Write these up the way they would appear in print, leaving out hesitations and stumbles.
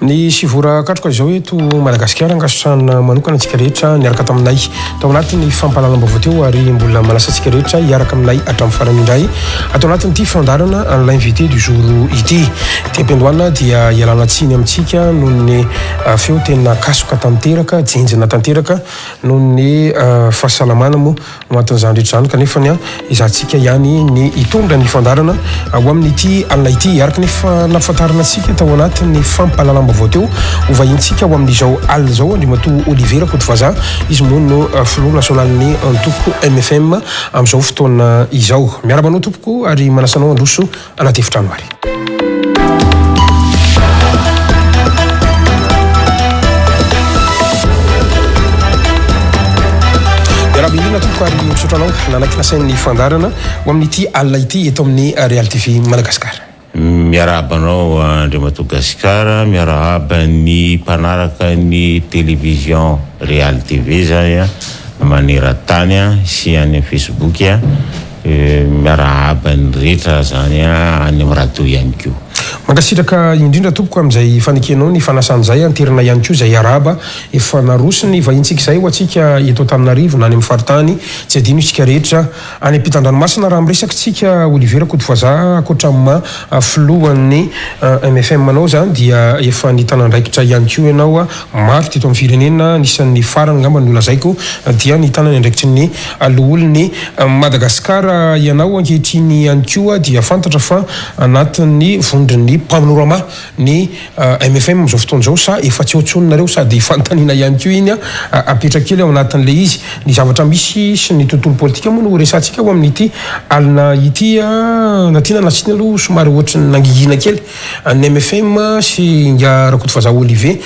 Ny sivora katroka izao eto Madagasikara angasotrana manokana antsika rehetra niaraka taminay tao anatin'ny fampahalalam-baovao teo ary mbola manasa antsika rehetra hiaraka aminay hatramin'ny farany indray atao anatin'ity fandarana l'invité du jour ity tem-pendohana dia ialana tsiny amintsika noho ny feo tena kasoka tanteraka jenjina tanteraka noho ny fahasalamana moa matin'izany rehetra zany kanefa ny izantsika ihany ny hitondra ny fandarana ao amin'ity alina ity iaraka ny nafantarana antsika tao anatin'ny fampahalalam-baovao teo ho vahintsika ao amin'izao alina zao Andriamatoa Olivera Kotovaza izy moa no filoha nasionalin'ny antoko MFM amin'izao fotoana izao miara-manao tompoko ary manasanao androso anaty efitrano ary rahabindrina tompoko ary misotranao nanaky nasain'ny fandarana ho amin'ity alina ity eto amin'ny Real TV Madagasikara. Miarabanao Andriamatoa Gasikara, miaraba ny mpanaraka ny télévision Real TV zany maneran-tany sy any Facebook miaraba ny rehetra zany any amin'ny radio ihany koa. Mankasitraka indrindra tompoko amin'izay fanekenao ny fanasan'izay anterina ihany koa izay araba efa narosiny vahintsika izay ho atsika eto Antananarivo na any amin'ny faritany tsy adino isika rehetra any ampitan-dranomasina raha miresaka tsika Olivera Kotovaza akoatra amin'ny filohan'ny MFM anao zany dia efa ny tanandraikitra ihany koa ianao maro teto amin'ny firenena nisan'ny farany ngamba ny olazaiko dia ny tanany andraikitry ny loholon'ny Madagasikara ianao ankehitriny ihany koa dia fantatra fa anatin'ny vondron'ny panorama ny MFM amin'izao fotoana izao sa efa tsy hotsononareo sady fanontaniana ihany koa iny apetraka kely ao anatin'ilay izy ny zavatra misy sy ny tontolo politika moa no resantsika ao amin'ity alina ity natiana natsiny aloha somary ohatry nangihina kely ny MFM sy nga Rakotovaza Olivier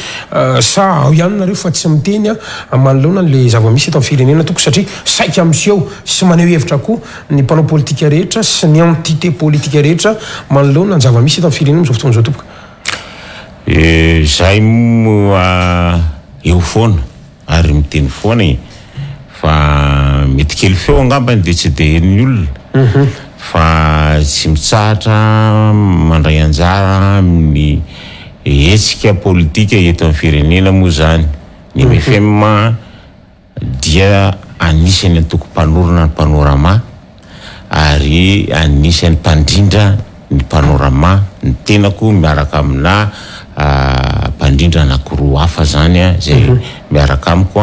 sa ao ihany nareo fa tsy miteny manoloana le zava-misy eto amin'ny firenena toko satria saika amin'izao sy maneho hevitra koa ny mpanao politika rehetra sy ny entité politika rehetra manoloana ny zava-misy eto amin'ny firenena amin'izao fotoana izao tompoko. Zay moa eo foana ary miteny foana fa mety kely feo angambany dia tsy dia ny olona fa tsy mitsahatra mandray anjara amin'ny hetsika politika eto amin'ny firenena moa zany ny MFM dia anisan'ny antoko mpanorona ny panorama ary anisan'ny mpandrindra ny panorama ny tenako miaraka amina mpandrindra anankiroa hafa zany zay miaraka amiko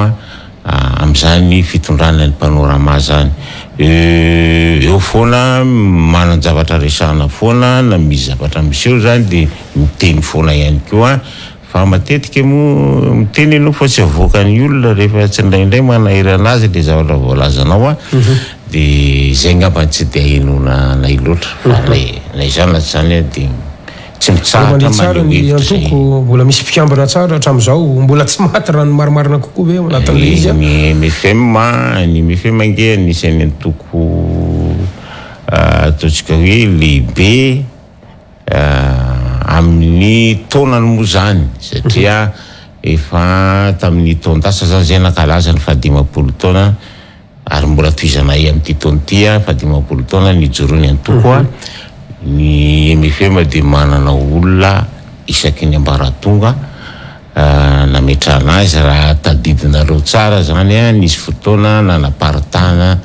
amin'izany fitondrana ny panorama zany eo foana manan-javatra resahana foana na misy zavatra miseho zany dia miteny foana ihany koa fa matetika moa miteny ianao fa tsy avoaka ny olona rehefa tsy indraindray manahiry anazy le zavatra voalazanao dia zay ngamba tsy dia hainona nay loatra fa nay zanatsy zany dia tsy mitsahatra tsara ny antoko mbola misy mpikambana tsara hatramin'izao mbola tsy maty rano marimarina kokoa ve anatin'le izy ny MFM ange anisan'ny antoko ataontsika hoe lehibe amin'ny taonany moa zany satria efa tamin'ny taondasa zany zay nankalaza ny 50 taona ary mbola tohizanay amin'ity taon'ity 50 taona nijoroany antoko ny MFM dia manana olona isaky ny ambaratonga nametrahana azy raha tadidinareo tsara zany nisy fotoana nanaparitana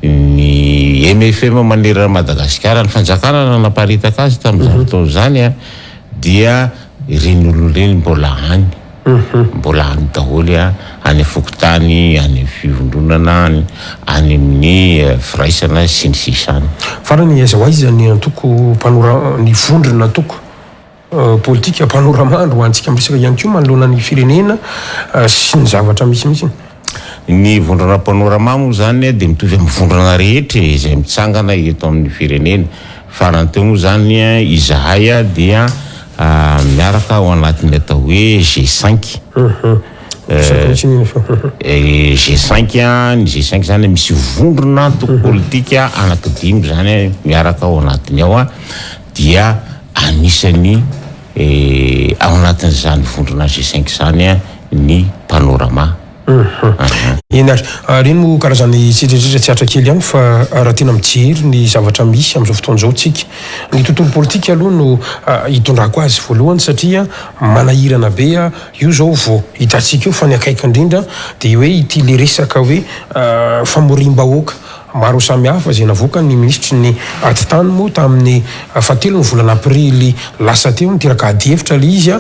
ny MFM manerana Madagasikara ny fanjakana nanaparitaka azy tamin'izany fotoana zany dia ireny olona ireny mbola any daholo any Fokotany any fivondronana any amin'ny firaisana sy ny sisany farany aiza ho aiza ny antoko ny vondrona antoko politika panoramandro antsika miresaka ihany koa manoloana ny firenena sy ny zavatra misy ny vondrona panorama moa zany dia mitovy amin'ny vondrona rehetra izay mitsangana eto amin'ny firenena farany teo moa zany izahay dia miaraka ao anatin'ny atao hoe G5. G5 ny G5 zany misy vondrona politika anankidimy zany miaraka ao anatiny ao dia anisany ao anatin'izany vondrona G5 zany ny panorama. Eny ary reny moa karazany tsiraidraitra tsy atra kely ihany fa raha tena mijery ny zavatra misy amin'izao fotoan'izao tsika ny tontolo politika aloha no hitondrako azy voalohany satria manahirana be io zao vao hitantsika io fa ny akaiky indrindra dia hoe ity le resaka hoe famorim-bahoaka maro samihafa zay navoaka ny ministry ny atitany moa tamin'ny fahatelony volana aprily lasa teo nitiraka ady-hevitra le izy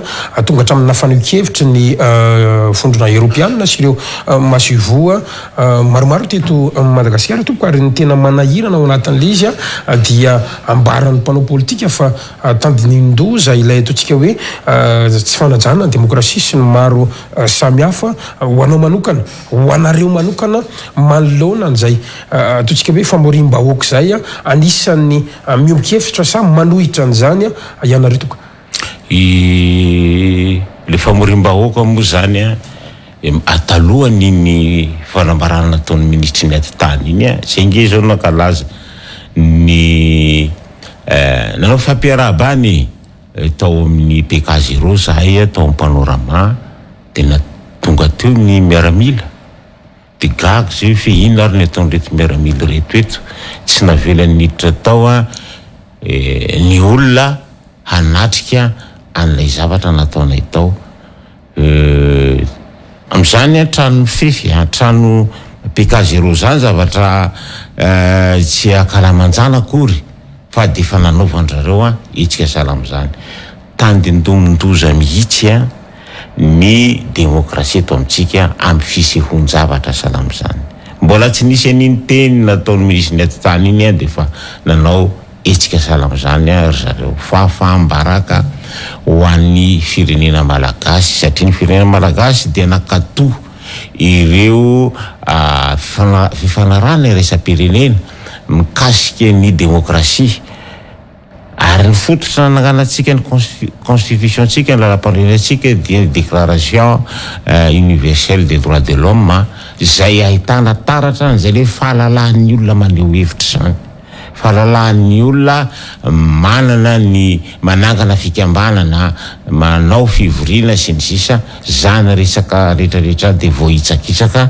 tonga hatramin'ny nafaneho-kevitra ny vondrona Europiana sy ireo masivoa maromaro teto Madagasikara tompoko ary ny tena manahirana ao anatin'le izy dia ambaran'ny mpanao politika fa tandinindoza ilay ataontsika hoe tsy fanajana ny demokrasia sy ny maro samihafa ho anao manokana ho anareo manokana manoloana an'izay ataontsika hoe famorim-bahoaka zay anisan'ny miomby-kevitra sa manohitra an'izany ianareo toka le famorim-bahoaka moa zany atalohany ny fanambarana nataon'ny ministry ny atitany iny zay nge zao nankalaza ny nanao fampiarahaba-ny tao amin'ny PK0 zahay tao amin'ny panorama dia tonga teo ny miaramila dia gaga zay fe ino ary ny ataon'reto miaramila reto eto tsy navelany niditra tao ny olona hanatrika an'ilay zavatra nataonay tao amin'izany trano mifefy trano PK0 zany zavatra tsy akalamanjana akory fa dia efa nanaovandrareo itsika sala amin'izany tandindomondoza mihitsy ny demokrasia eto amintsika amin'ny fisehon-javatra sala amin'izany mbola tsy nisy an'iny teny nataon'ny ministry ny atitany iny dia fa nanao etsika sala amin'izany ry zareo fahambaraka ho an'ny firenena malagasy satria ny firenena malagasy dia nakatoa ireo fifanarana iraisam-pirenena mikasika ny demokrasia ary ny fototra nananganantsika ny constitution-tsika ny lalam-pandrenantsika dia ny déclaration universelle des droits de l'homme zay ahitana taratra n'izay le fahalalan'ny olona maneho hevitra zany fahalalan'ny olona manana ny manangana fikambanana manao fivoriana sy ny sisa zany resaka rehetrarehetra dia voahitsakitsaka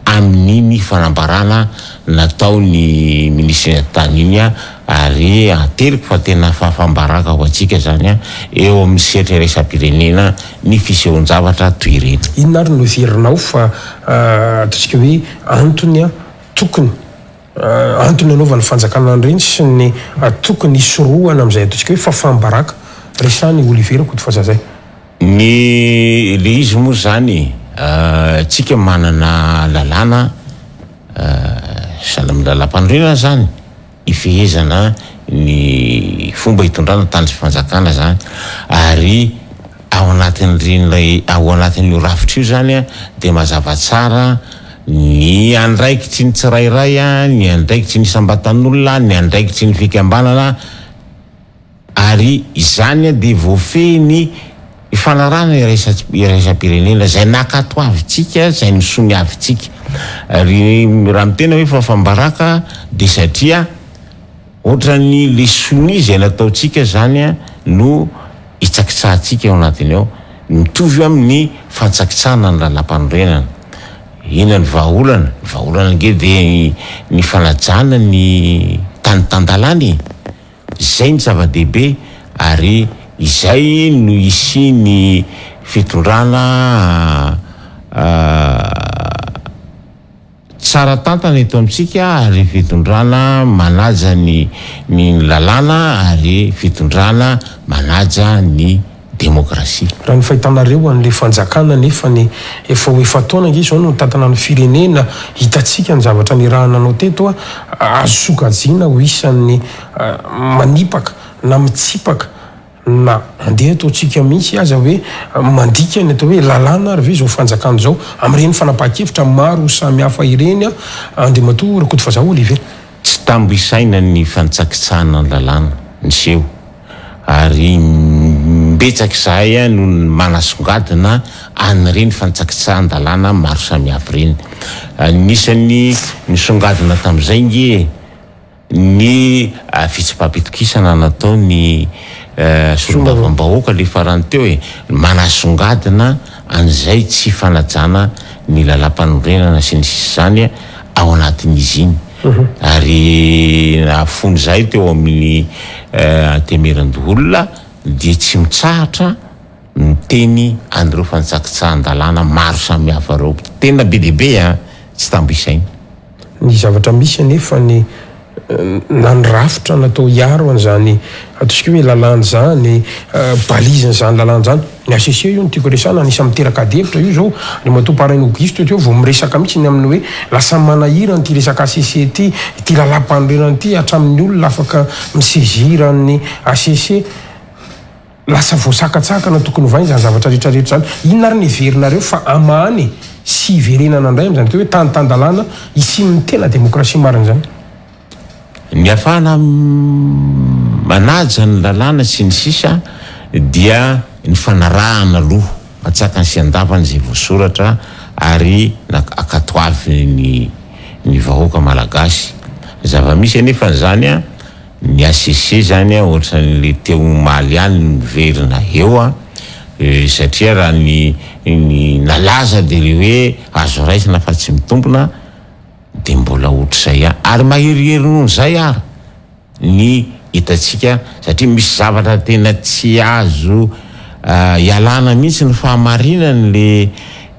amin'iny fanambarana nataony ministry ny atitany iny ary ateliko fa tena fahafambaraka ho antsika zany eo amin'ny sehatra iraisam-pirenena ny fisehon-javatra toy ireny. Inona ary no heverinao fa ataontsika hoe antony tokony antony anaovana fanjakana an'ireny sy ny tokony hisorohana amin'izay ataontsika hoe fahafambaraka resany Olivier Kotofa-Zazay ny le izy moa zany tsika manana lalàna sahala amin'ny lalam-pandrenana zany ifehezana ny fomba hitondrana tany sy fanjakana zany ary ao anatin'ireny ao anatin'io rafitra io zany dia mazava tsara ny andraikitry ny tsirairay ny andraikitry ny sambatan'olona ny andraikitry ny fikambanana ary izany dia voafehiny ifanarana iraisam-pirenena zay nakato avytsika zay nisony avytsika ary raha mitena hoe fahafambaraka dia satria ohatrany le sony zay nataontsika zany no hitsakitsahantsika ao anatiny ao mitovy amin'ny fantsakitsahana ny lalam-pandrenana ina ny vahaolana nge dia ny fanajana ny tany-tandalany zay ny zava-dehibe ary izay no isi ny fitondrana tsara tantana eto amintsika ary fitondrana manaja ny lalàna ary fitondrana manaja ny demokrasia. Raha ny fahitanareo an'le fanjakana nefa ny efa ho efa taona nge zao no tantana ny firenena hitantsika ny zavatra ny raha nanao teto azo sokajiana ho isan'ny manipaka na mitsipaka na andeha ataontsika mihitsy aza hoe mandika ny atao hoe lalàna ary ve zao fanjakana zao amin'ireny fanapaha-kevitra maro samihafa ireny andriamatoa Kotofa-Zazay Olivier tsy tambo isaina ny fantsakitsahana ny lalàna niseho ary mbetsaka izahay a no manasongadina an'ireny fantsakitsahan-dalàna maro samihafa ireny. Nisany nisongadina tamin'izay nge ny fitsipapitokisana natao ny solombavam-bahoaka le farany teo manasongadina an'izay tsy fanajana ny lalam-panorenana sy ny sisa zany ao anatin'izy iny. Ary nahafony zay teo amin'ny temeran-doholona dia tsy mitsahatra miteny an'ireo fantsakitsahan-dalàna maro samihafa reo tena be dehibe tsy tambo isaina. Ny zavatra misy anefa ny nanyrafitra natao hiaro an'izany ataontsika hoe lalàna zany baliziny zany lalàna zany ny ACC io ny tiako resana anisany miteraka devitra io zao le mato parainy auguste teo vao miresaka mihitsy ny amin'ny hoe lasa manahira nyty resaka ACC ty lalam-panorenana ty hatramin'ny olona afaka misezirany ACC lasa voasakatsakana tokony vainy zany zavatra rehetrarehetra zany. Inona ary ny heverinareo fa amany sy hiverenana indray amin'izany teo hoe tany-tan-dalàna isin'ny tena demokrasia marina zany? Ny afahana manaja ny lalàna sy ny sisa dia ny fanarahana aloha atsakany sy andavany zay voasoratra ary akatoavy ny vahoaka malagasy. Zava-misy anefa zany ny ACC zany ohatran'le teo maly ihany ny verina eo satria raha ny nalaza de le hoe azo raisina fa tsy mitombona de mbola ohatr'izay ary maherihery noho zay ary ny hitatsika satria misy zavatra tena tsy azo ialana mihitsy ny fahamarinany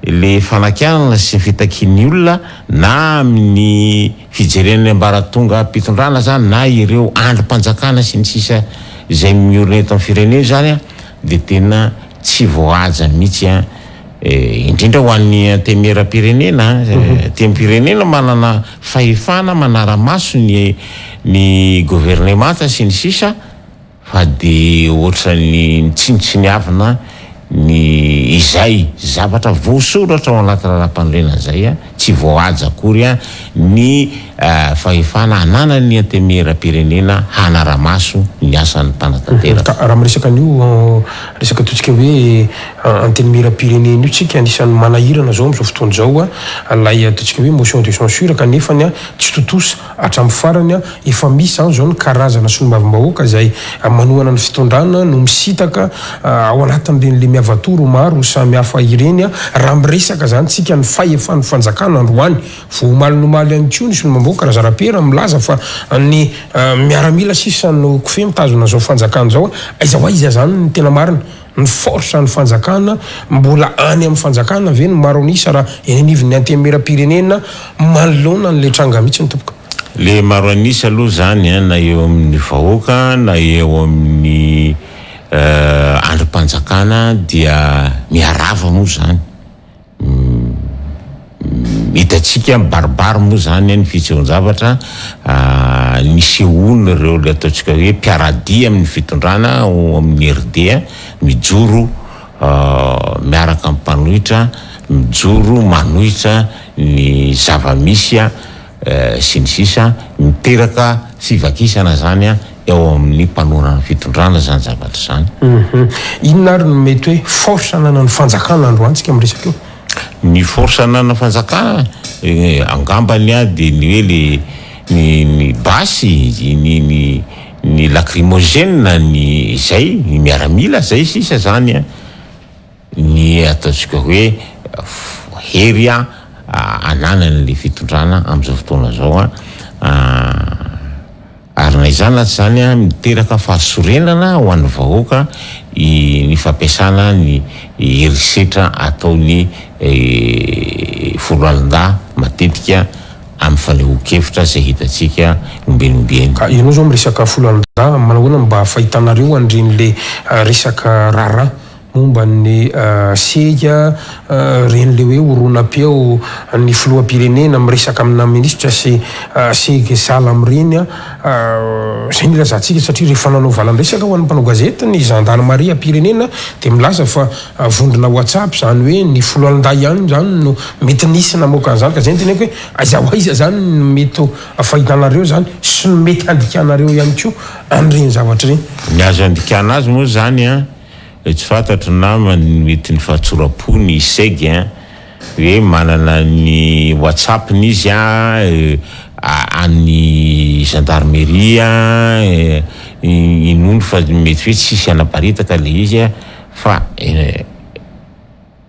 le fanakianana sy fitakian'ny olona na amin'ny fijerenany ambaratonga mpitondrana zany na ireo androm-panjakana sy ny sisa izay miorina eto amin'ny firenena zany de tena tsy voahaja mihitsy indrindra ho an'ny antemera-pirenena tem-pirenena manana fahefana manara-maso ny gouvernemanta sy ny sisa fa de ohatrany tsinitsiniavina ny izay zavatra voasoratra ao anaty lalam-panorenana zay tsy voahaja akory ny fahefana ananany antemera-pirenena hanara-maso ny asan'ny mpanatanteraka. Raha miresaka an'io resaka ataontsika hoe antemera-pirenena io tsika anisan'ny manahirana zao am'izao fotoana zao lay ataontsika hoe motion de censure kanefany tsy totosa hatramin'ny farany efa misy zany zao ny karazana solombavam-bahoaka zay manohana ny fitondrana no misitaka ao anatin'ireny miavatoro maro samihafa ireny raha miresaka zany tsika ny fahefan'ny fanjakana androany vomaly nomaly any tio ny solombavam-bahoaka raha zara-pera milaza fa ny miaramila sisa no kofe mitazona zao fanjakana zao aiza ho aiza zany ny tena marina ny force ny fanjakana mbola any amin'ny fanjakana ve no maro anisa raha eneniviny antemera-pirenena manoloana n'le tranga mihitsy ny tompoka. Le maro anisa aloha zany na eo amin'ny vahoaka na eo amin'ny androm-panjakana dia miarava moa zany hitatsika baribary moa zany ny fitsehon-javatra nisehoana ireo le ataontsika hoe mpiaradia amin'ny fitondrana amin'ny RD mijoro miaraka amin'ny mpanohitra mijoro manohitra ny zava-misy sy ny sisa miteraka fivakisana zany eo amin'ny mpanorana fitondrana zany zavatra zany. Inona ary no mety hoe force anana ny fanjakana androany tsika miresaka eo? Ny force anana fanjakana angambany de ny hoe ny basy ny lacrymogène ny zay ny miaramila zay sisa zany ny ataontsika hoe hery ananan'le fitondrana am'izao fotoana zao ary na izany latsy zany miteraka fahasorenana ho an'ny vahoaka ny fampiasana ny herisetra ataony foloalinda matetika amin'ny fanehoan-kevitra zay hitatsika ombenombeny. Ianao zao miresaka foloalinda manahoana mba fahitanareo an'ireny le resaka rara momba ny sega reny le hoe oronam-peo ny filoham-pirenena miresaka amina ministra sy sega sala amireny zay ny lazantsika satria rehefa nanao valan-dresaka ho an'ny mpanao gazety ny gendarmerie am-pirenena dia milaza fa vondrona whatsapp zany hoe ny filohan-day ihany zany no mety nisy namoaka an'izany ka zay ny teneko hoe aiza ho aiza zany no mety fahitanareo zany sy no mety handikanareo ihany koa an'ireny zavatra ireny. Ny azo andikana azy moa zany tsy fantatro namany mety ny fahatsoram-po ny seg hoe manana ny whatsapp n'izy any gendarmerie inony fa mety hoe tsisy anaparitaka le izy fa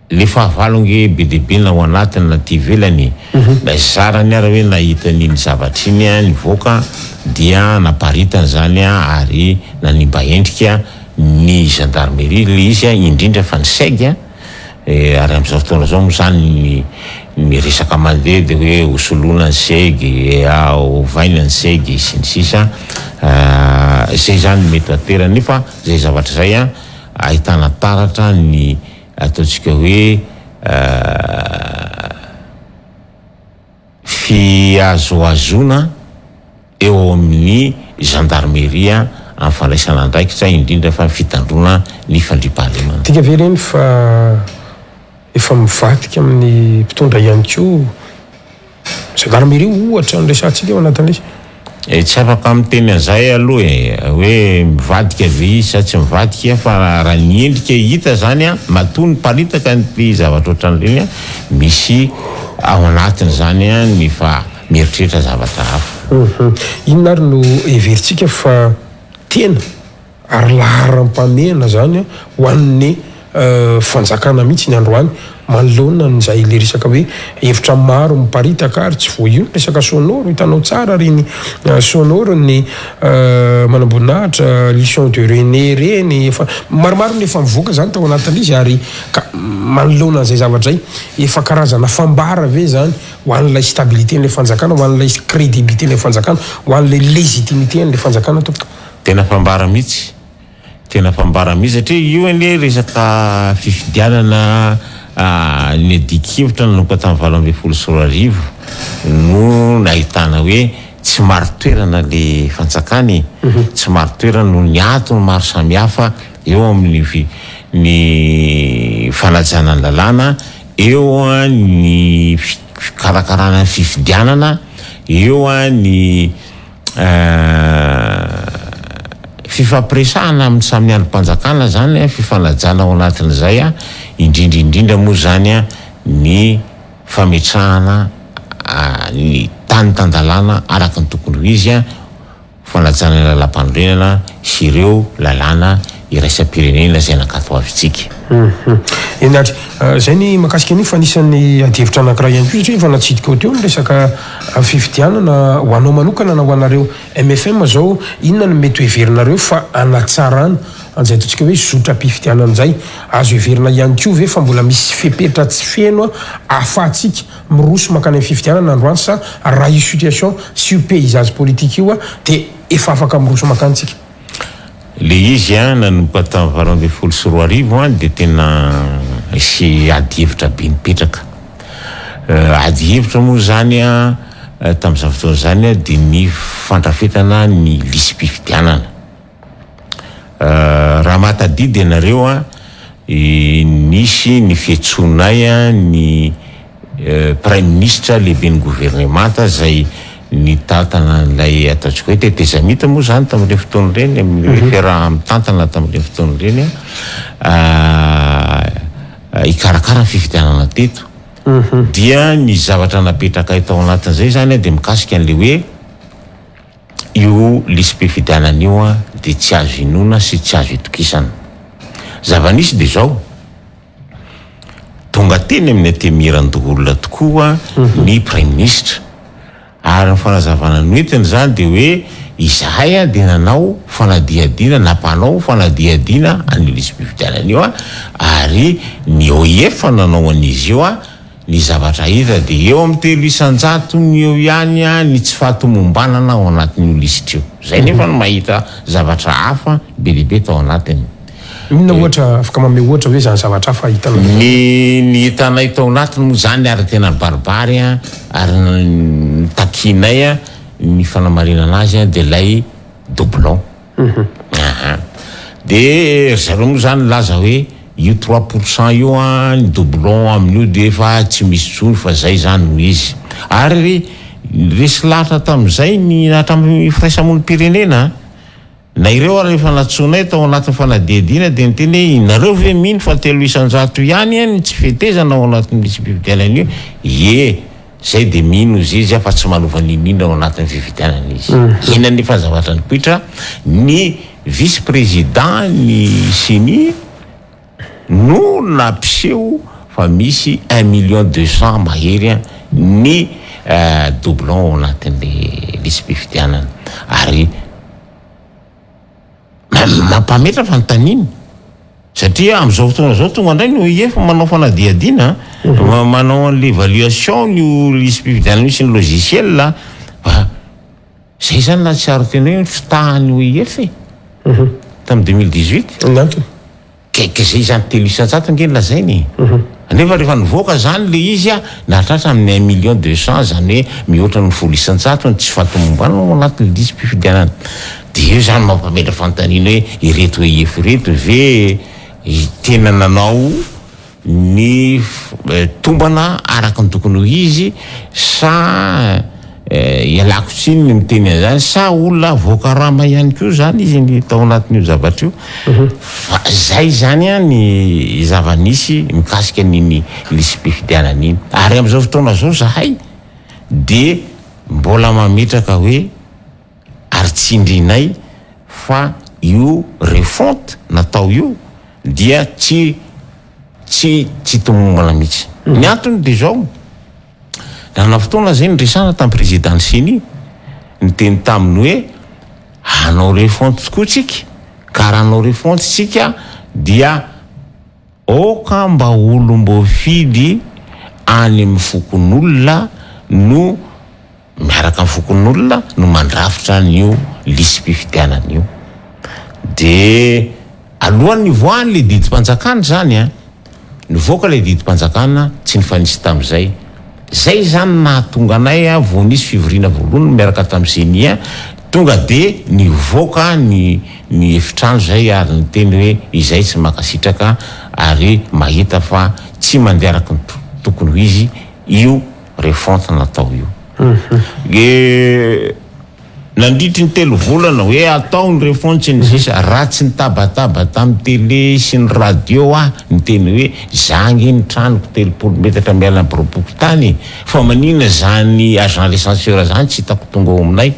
le fahavalonge be deabe na ho anatiny na ty ivelany da zarany ara hoe nahita n'iny zavatra iny nivoaka dia naparitany zany ary nanimba endrika ny gendarmerie le izy indrindra fa ny seg ary am'izao fotoana zao moa zany ny resaka mandeha de hoe hosolona ny seg ovaina ny seg sy ny sisa zay zany mety aterany nefa zay zavatra zay ahitana taratra ny ataontsika hoe fiazoazona eo amin'ny gendarmerie amin'ny fandraisana andraikitra indrindra fa fitandrona ny fandriam-pahalemana. Tika ve reny fa efa mivadika amin'ny mpitondra ihany koa gendarmerie ohatra ny resantsika eo anatin'izy? Tsy afaka miteny an'izay aloha hoe mivadika ve izy sa tsy mivadika fa raha ny endrika hita zany matoa ny paritaka ny zavatra ohatran'ireny misy ao anatiny zany ny fa mieritreritra zavatra hafa. Inona ary no everitsika fa tena ary laharam-pamena zany ho an'ny fanjakana mihitsy ny androany manoloana n'izay le resaka hoe hevitra maro miparitaka ary tsy voaino resaka sonoro hitanao tsara reny sonoro ny manamboninahitra Lion de René reny efa maromaro ny efa mivoaka zany tao anatin'izy ary manoloana n'izay zavatra zay efa karazana fambara ve zany ho an'ilay stabilité n'ilay fanjakana ho an'ilay crédibilité n'ilay fanjakana ho an'ilay légitimité n'ilay fanjakana tompoko. Tena fambara mihitsy satria io anie resaka fifidianana ny adikivitra nanomboka tamin'ny 2024 no nahitana hoe tsy maro toerana le fanjakany tsy maro toerana no ny antony maro samihafa eo amin'ny ny fanajana ny lalàna eo ny fikarakarana fifidianana eo ny fifampiresahana amin'ny samy androm-panjakana zany fifanajana ao anatin'izay indrindrindrindra moa zany ny fametrahana ny tany tandalàna araka ny tokony ho izy fanajana ny lalam-panorenana sy ireo lalàna iraisam-pirenena zay nakatao avitsika. Enatry zay ny makasika an'io fa anisan'ny adihevitra anankiray ihany koa satria efa natsidika ao teo ny resaka fifidianana ho anao manokana na ho anareo MFM zao inona no mety heverinareo fa anatsarana an'izay ataontsika hoe zotra-pifidianana zay azo heverina ihany koa ve fa mbola misy fepetra tsy feno ahafahantsika miroso makany amin'ny fifidianana androany sa raha io situation sy io paysage politique io dia efa afaka miroso makantsika? Le izy nanomboka tamin'ny 2024 dia tena sy adihevitra be nipetraka. Adihevitra moa zany tamin'izao fotoana zany dia ny fandrafetana ny lisym-pifidianana. Raha mahatadidy ianareo nisy ny fiantsonay ny prime ministre lehibe ny gouvernemanta zay ny tantana n'ilay ataontsika hoe tetezamita moa zany tamin'ireny fotoana ireny amin'ny fiaraha mitantana tamin'ireny fotoana ireny ikarakara ny fifidianana teto dia ny zavatra napetraka tao anatin'izay zany dia mikasika an'le hoe io lisym-pifidianana io dia tsy azo inona sy tsy azo itokisana. Zava-nisy dia zao tonga teny amin'ny atemiran-dolona tokoa ny prime ministre ary ny fanazavana noentiny zany dia hoe izahay dia nanao fanadiadiana nampanao fanadiadiana any lisym-pifidianana io ary ny OIF nanao an'izy io ny zavatra hita dia eo amin'ny 300 ny eo ihany ny tsy fahatomombanana ao anatin'io lisitra io. Zay nefa no mahita zavatra hafa be lehibe tao anatiny. inona ohatra afaka mame ohatra hoe zany zavatra hafa hitana ny hitanay tao anatiny moa zany ary tena baribary a ary takinay a ny fanamarina anazy a de lay doublon de zareo moa zany laza hoe io 3% io a ny doublon amin'io de efa tsy misy tsony fa zay zany no izy ary resy lahatra tam'izay ny hatramin'ny firaisamonim-pirenena na ireo ary efa natsonay tao anatin'ny fanadihadiana de niteny hoe nareo ve mino fa 300 ihany any tsy fetezana ao anatin'ny misy-pividianana io zay de mino izy izy fa tsy manova ninina ao anatin'ny fividianana izy ina nefa zavatra ny poitra ny vice président ny sini no nampiseho fa misy 1,200,000 mahery ny doublon ao anatin'le lisy-pividianana ary mampametra fantaniny satria am'izao fotoana zao tonga indray no efa manao fanadihadiana manao an'le évaluation ny lisy-pividianana io sy ny logiciel fa zay zany na tsy aro tena hoe fitahany oef tamin'ny 2018 ke zay zany 300 nge lazainy nefa rehefa nivoaka zany le izy a nahatratra amin'ny 1,200,000 zany hoe mihoatra ny 900 tsy fatomombana ao anatin'ny lisy-pividianana de io zany mampametra fantanina hoe ireto hoe efo reto ve tena nanao ny tombana araka ny tokony ho izy sa ialako tsiny ny miteny an'izany sa olona voakarama ihany koa zany izy ny tao anatin'io zavatra io fa zay zany a ny zava-nisy mikasika niny lisy-pividianana iny ary am'izao fotoana zao zahay de mbola mametraka hoe ary tsindrinay fa io refonte natao io dia tsy tomombana mihitsy ny antony de zao dana fotoana zay nyresana tamin'ny président sini nyteny taminy hoe hanao refonte tokoa tsika ka raha hanao refonte tsika dia oka mba olom-boafidy any amin'ny fokon'olona no miaraka amin'ny fokon'olona no mandrafitra n'io lisy-pividianana io de alohan'ny voany le didim-panjakana zany a nivoaka le didim-panjakana tsy nifanisy tam'izay zay zany nahatonga anay a vo nisy fivoriana voalohany miaraka tamin'ny senia tonga de nivoaka ny efitrano zay ary niteny hoe izay tsy makasitraka ary mahita fa tsy mandeha araka ny tokony ho izy io refonte natao io nandritry ny 3 volana hoe atao ny refonte sy ny sisa raha tsy nitabataba tamin'ny télé sy ny radio niteny hoe zangy ny tranoko 300 metatra miala ny boroboky tany fa manina zany agent recenseur zany tsy hitako tonga ao aminay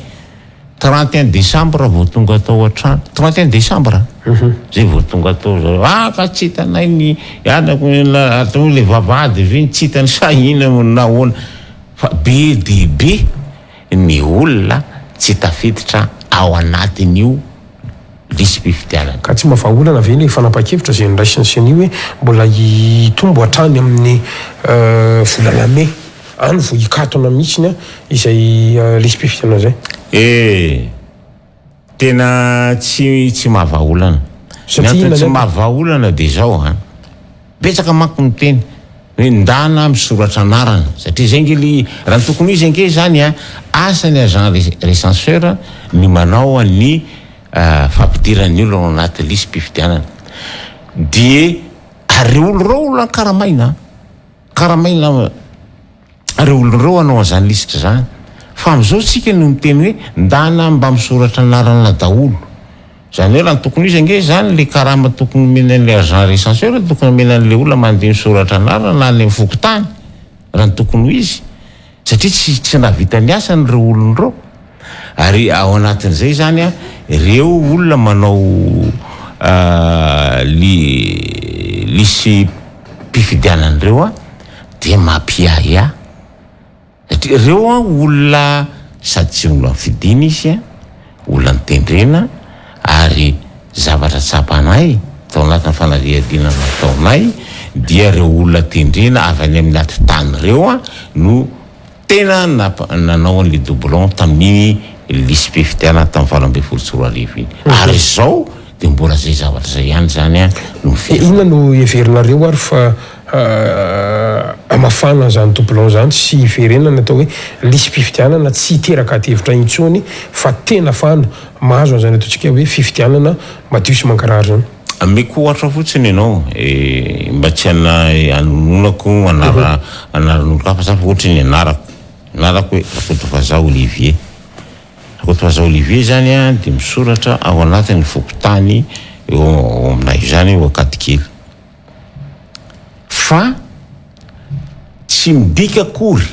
31 décembre vao tonga atao an-trano 31 décembre zay vao tonga atao zao ka tsy hitanay ny anako atao le vavady ve tsy hitany sahina nahoana fa be debe ny olona tsy tafiditra ao anatin'io lisy-pividianana ka tsy mahafaholana ve ny fanapa-kevitra zay niraisiny seny hoe mbola hitombo hatrany amin'ny volana me any vo hikatona mihitsiny izay lisy-pividianana zay tena tsy mahavaholana satria tsy mahavaholana de zao betsaka manko miteny hoe ndana misoratra anarana satria zay ngely raha ny tokony izy ange zany asany agent recenseur ny manao ny fampidiran'ny olo ao anaty lisy-pividianana de ary olo reo olo karamaina ary olo reo anao an'izany lisitra zany fa am'izao tsika no miteny hoe ndana mba misoratra anarana daholo zany hoe raha ny tokony izy ange zany le karama tokony menan'le agent recenseur tokony menan'le olona mandeha misoratra anarana na le mifokotany raha ny tokony ho izy satria tsy navita ny asany reo olony reo ary ao anatin'izay zany reo olona manao lisy-pividianan'ireo de mampiaya satria reo olona sady tsy olona fidina izy olona nitendrena ary zavatra tsapanay tao anatin'ny fanadihadiana nataonay dia reo olona tendrena avy any amin'ny aty tany reo no tena nanao an'le doublon tamin'ny lisy-pividianana tamin'ny 24 iny ary zao dia mbola zay zavatra zay ihany zany a no inona no heverinareo ary fa amafana zany doublon zany sy hiverenana atao hoe lisy mpifidianana tsy hiteraka aty-hevitra intsony fa tena fana mahazo an'izany ataontsika hoe fifidianana madio sy mankarary zany. Meko ohatra fotsiny ianao mba tsy anononako anaran'olo kafa sa fa ohatra ny anarako hoe Rakotovazaha Olivier. Rakotovazaha Olivier zany a dia misoratra ao anatin'ny fokotany eo aminay zany eo akatikely. Fa tsy midika akory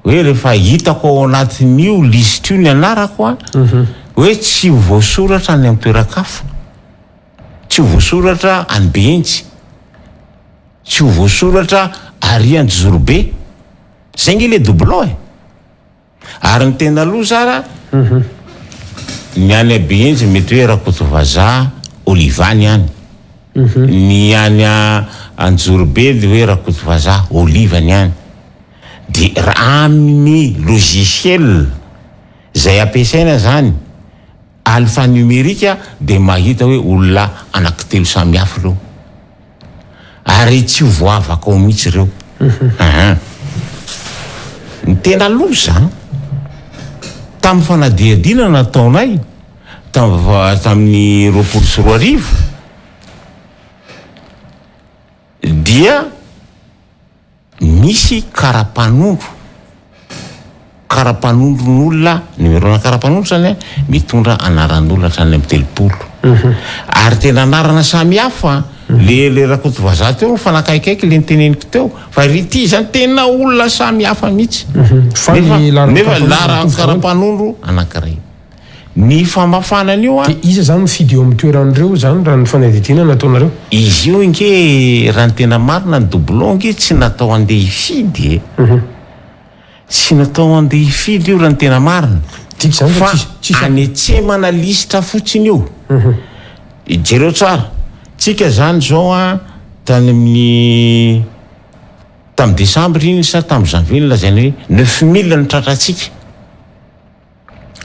hoe rehefa hitako ao anatin'io lisitra io ny anarako a hoe tsy voasoratra any amin'ny toeran-kafa, tsy voasoratra any Behentsy, tsy voasoratra Arianjorobe, zay nge le doublon ary ny tena aloha zara ny any Behentsy mety hoe Rakotovazaha Olivany any, ny any Anjorobe dia hoe Rakotovazaha Olivany any. Dia raha amin'ny logiciel zay ampiasaina zany alphanumérique dia mahita hoe olona anankitelo samy hafa reo ary tsy voavaka ao mihitsy ireo. Ny tena loza tamin'ny fanadihadina nataonay tamin'ny 2024 dia misy karapanondron'olona numerona karapanondro zany mitondra anaran'olona hatrany amin'ny 30 ary tena anarana samy hafa le Rakotovazaha teo mifanakaikaiky le niteneniko teo fa rity zany tena olona samy hafa mihitsy nefa lara karapanondro anankiray. Ny famafanan'io a iza zany mifidy eo amin'ny toeran'ireo zany raha ny fanadihadiana nataonareo. Izy io nge raha ny tena marina ny doublon nge tsy natao andeha hifidy tsy natao andeha hifidy io raha ny tena marina fa anetsemana lisitra fotsiny io. Jereo tsara tsika zany zao a tamin'ny décembre iny sa tamin'ny janvier lazainy hoe 9000 ny tratratsika,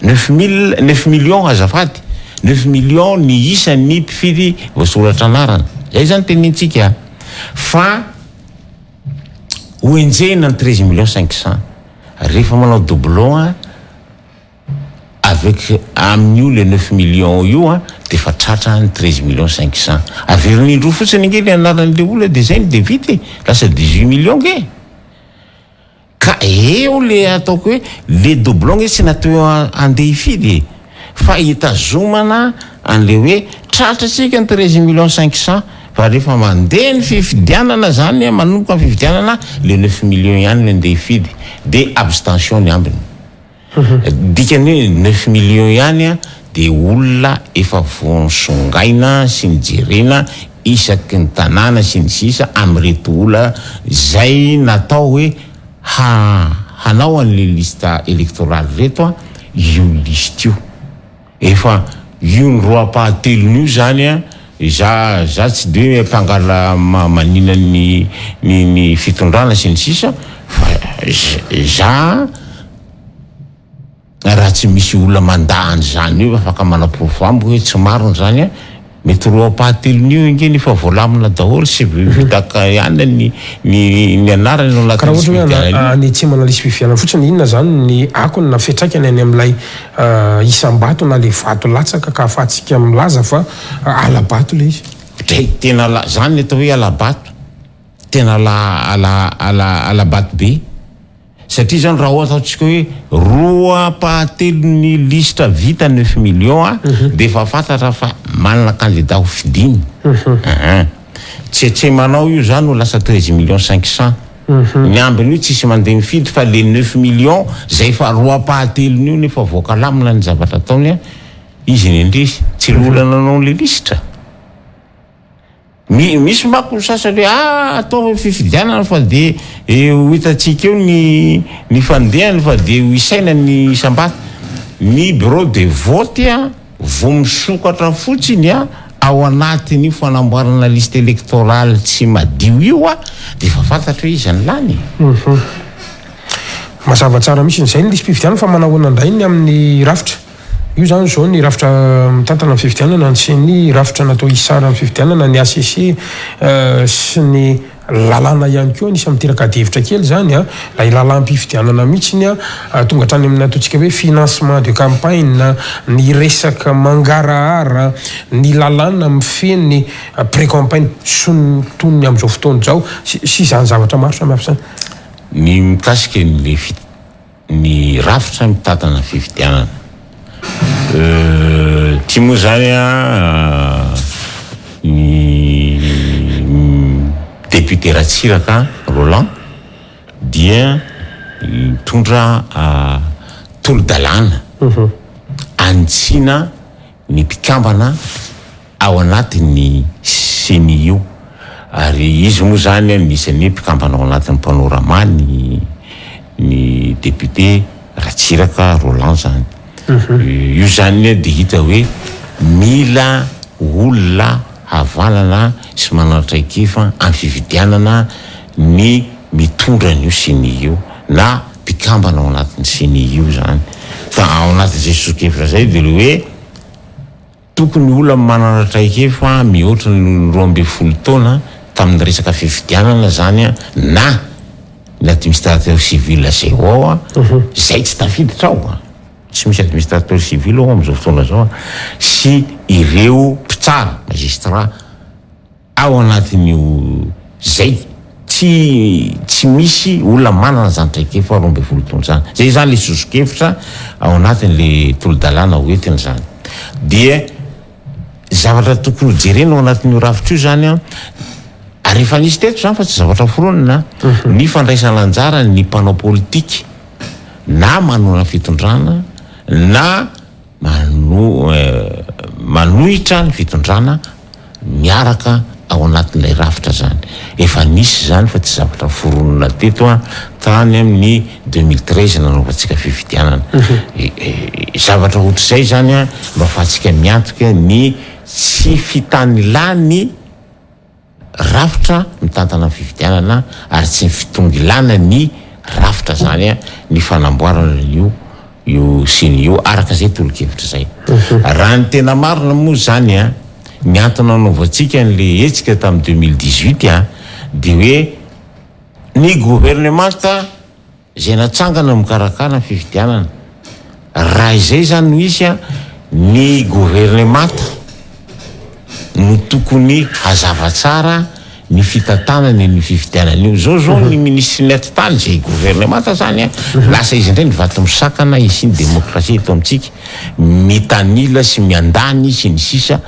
9 millions azafady, 9 millions ny isan'ny mpifidy voasoratra anarana. Zay zany tenintsika fa hoenjena ny 13 millions 500 rehefa manao doublon avec amin'io le 9 millions io dia fa tratra ny 13 millions 500 averin'indro fotsiny nge le anaran'le olona dia zay dia vita lasa 18 millions nge. Ka eo le ataoko hoe le doublon nge tsy natao andeha hifidy fa hitazomana an'le hoe tratratsika ny 13 millions 500 fa rehefa mandeha ny fifidianana zany manomboka ny fifidianana le 9 millions ihany le andeha hifidy dia abstention ny ambiny. Dikany hoe 9 millions ihany dia olona efa voasongaina sy ny jerena isaky ny tanàna sy ny sisa amin'reto olona zay natao hoe hanao an'le lista électorale reto io liste io efa io ny roapahatelon'io zany za tsy de hoe mpangala manina ny fitondrana sy ny sisa fa za raha tsy misy olona mandahany zany io afaka manaprofo amiko hoe tsy marony zany mety roapahatelon'io nge nefa voalamina daholo sy vitaka ihany ny anarany no karaha ohatra hoe anetsemana lisy fifidianana fotsiny inona zany ny akony na fiatraikany any amin'ilay isam-bato na le vato latsaka ka afahantsika milaza fa alabato le izy. Tena zany atao hoe alabato tena alabato be satria zany raha ohatatsika hoe roapahatelon'ny listra vita 9 millions dia efa fantatra fa manana candidat ho fidiny. Tsetsemanao io zany ho lasa 13 millions 500 ny ambiny io tsisy mandeha mifidy fa le 9 millions zay fa roapahatelon'io nefa voakalamina ny zavatra ataony izy nendresy tsy lolana anao le listra. Misy mako sasany hoe atao fifidianana fa dia ho hitatsika eo ny fandehany fa dia ho isaina ny isam-bato ny bureau de vote vo misokatra fotsiny ao anatin'io fanamboarana liste électorale tsy madio io dia efa fantatra hoe izy an'lany. Mazava tsara misy zay ny lisy mpifidianana fa manao anandray ny amin'ny rafitra io zany zao ny rafitra mitantana amin'ny fifidianana sy ny rafitra natao isara amin'ny fifidianana ny ACC sy ny lalàna ihany koa nisy miteraka devitra kely zany a la lalàm-pifidianana mihitsiny a tonga hatrany amin'ny ataontsika hoe financement de campagne ny resaka mangarahara ny lalàna mifeny pré-campagne sontonony amin'izao fotoana zao sy zany zavatra maro samy hafa zany ny mikasika ny rafitra mitantana fifidianana tia moa zany ny député Ratsiraka Roland dia mitondra tolo-dalàna antsina ny mpikambana ao anatin'ny CNIO ary izy moa zany anisan'ny mpikambana ao anatin'ny panorama ny député Ratsiraka Roland zany io zany dia hita hoe mila olona havanana sy manantraikefa amin'ny fifidianana ny mitondra an'io CNIO na mpikambana ao anatin'ny CNIO zany fa ao anatin'izay sosokevitra zay dia le hoe tokony olona manantraikefa mihoatra ny 12 taona tamin'ny resaka fifidianana zany na ny administrateur civil zay ao zay tsy tafiditra ao tsy misy administrateur civil ao amin'izao fotoana zao sy ireo mpitsara magistrat ao anatin'io zay tsy misy olona manana zany traikefa 12 taona zany zay zany le sosokevitra ao anatin'le tolo-dalàna hoentiny zany dia zavatra tokony jerena ao anatin'io rafitra io zany ary efa nisy teto zany fa tsy zavatra foronina ny fandraisana anjara ny mpanao politika na manona fitondrana na manohitra ny fitondrana miaraka ao anatin'ilay rafitra zany efa nisy zany fa tsy zavatra foronina teto tany amin'ny 2013 nanaovantsika fifidianana zavatra ohatr'izay zany mba afahantsika miantoka ny tsy fitanilany rafitra mitantana fifidianana ary tsy fitongilana ny rafitra zany ny fanamboarana io CNIO araka zay tolo-kevitra zay raha ny tena marina moa zany ny antony anaovantsika n'le hetsika tamin'ny 2018 dia hoe ny gouvernemanta zay natsangana mikarakara ny fifidianana raha izay zany no isy ny gouvernemanta no tokony hazava tsara ny fitantanany ny fifidianana io zao ny ministre net tany zay gouvernemanta zany lasa izy indray ny vato misakana isy ny demokrasia eto amintsika mitanila sy miandany sy ny sisa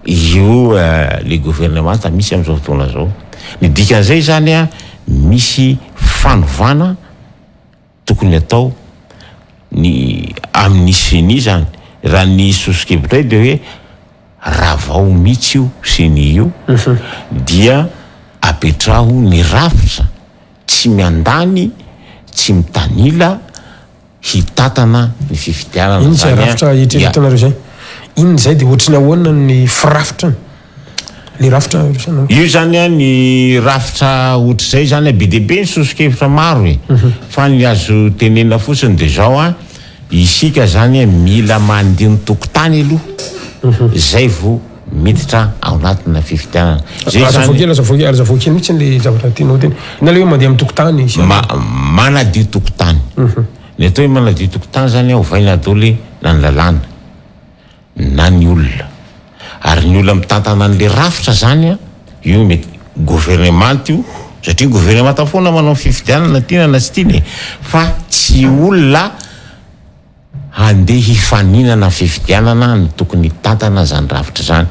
io le gouvernemanta misy amin'izao fotoana zao ny dikan'izay zany misy fanovana tokony atao ny amin'ny CNI zany raha ny sosokevitra dia hoe raha vao mihitsy io CNI io dia apetraho ny rafitra tsy miandany tsy mitanila hitatana ny fifidianana iny zay rafitra hitreretanareo zay iny zay dia ohatrany ahoana ny firafitra le rafitra io zany ny rafitra ohatr'izay zany be deaibe ny sosokevitra maro fa ny azo tenena fotsiny dia zao isika zany mila mandiny tokotany aloha zay vo miditra ao anatina fifidianana zay azavoakely mihitsy le zavatra tianao teny na le hoe mandeha amin'ny tokotany manadio tokotany ny atao hoe manadio tokotany zany ovaina adaoly na ny lalàna na ny olona ary ny olona mitantana an'le rafitra zany io mety gouvernemanta io satria gouvernemanta foana manao fifidianana tiana na tsy tiany fa tsy olona handeha hifaninana fifidianana ny tokony tantana zany rafitra zany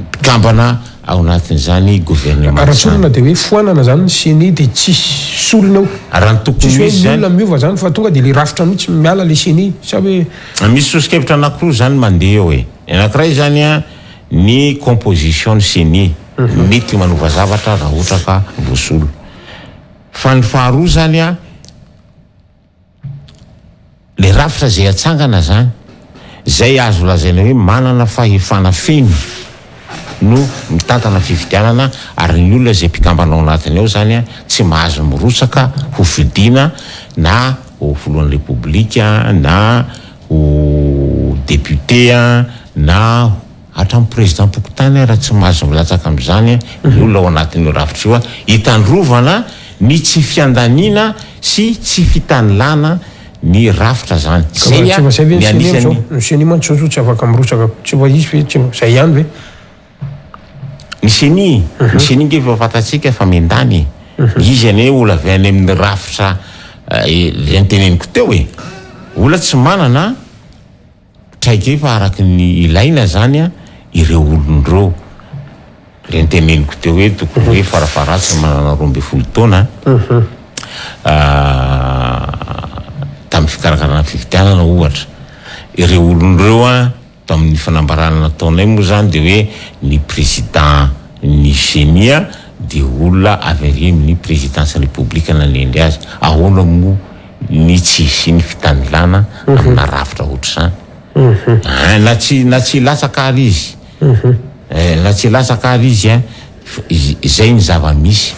mpikambana ao anatin'izany gouvernement rahatsorana dia hoe foanana zany ny CNI dia tsisy solona ao raha ny tokony misy zany olona miova zany fa tonga dia le rafitra mihitsy miala le CNI sa hoe misy sosokevitra anankiroa zany mandeha eo anankiray zany ny composition ny CNI mety manova zavatra raha ohatra ka voasolo fa ny faharoa zany le rafitra zay atsangana zany zay azo lazaina hoe manana fahefana feno no mitantana fifidianana ary ny olona zay mpikambana ao anatiny ao zany tsy mahazo mirotsaka ho fidiana na ho filohan'ny repoblika na ho député na hatramin'ny président pokotany raha tsy mahazo milatsaka am'izany ny olona ao anatin'io rafitra io hitandrovana ny tsy fiandaniana sy tsy fitanilana ny rafitra zany ny mantsoso tsy afaka mirotsaka tsy va izy zay ihany ve ny seni nge fa fantatsika fa mendany izy ane ola avy any amin'ny rafitra anteneniko teo hoe ola tsy manana traike fa araky ny ilaina zany ireo olon'ireo le anteneniko teo hoe tokony hoe farafaratsy manana 12 taona tamin'ny fikarakarana fivitianana ohatra ireo olon'ireo tamin'ny fanambarana nataonay moa zany de hoe ny président ny genia de olona avy ary amin'ny présidence république nanendry azy ahoana moa ny tsy ny fitanilana amina rafitra ohatra zany na tsy latsaka ary izy na tsy latsaka ary izy zay ny zava-misy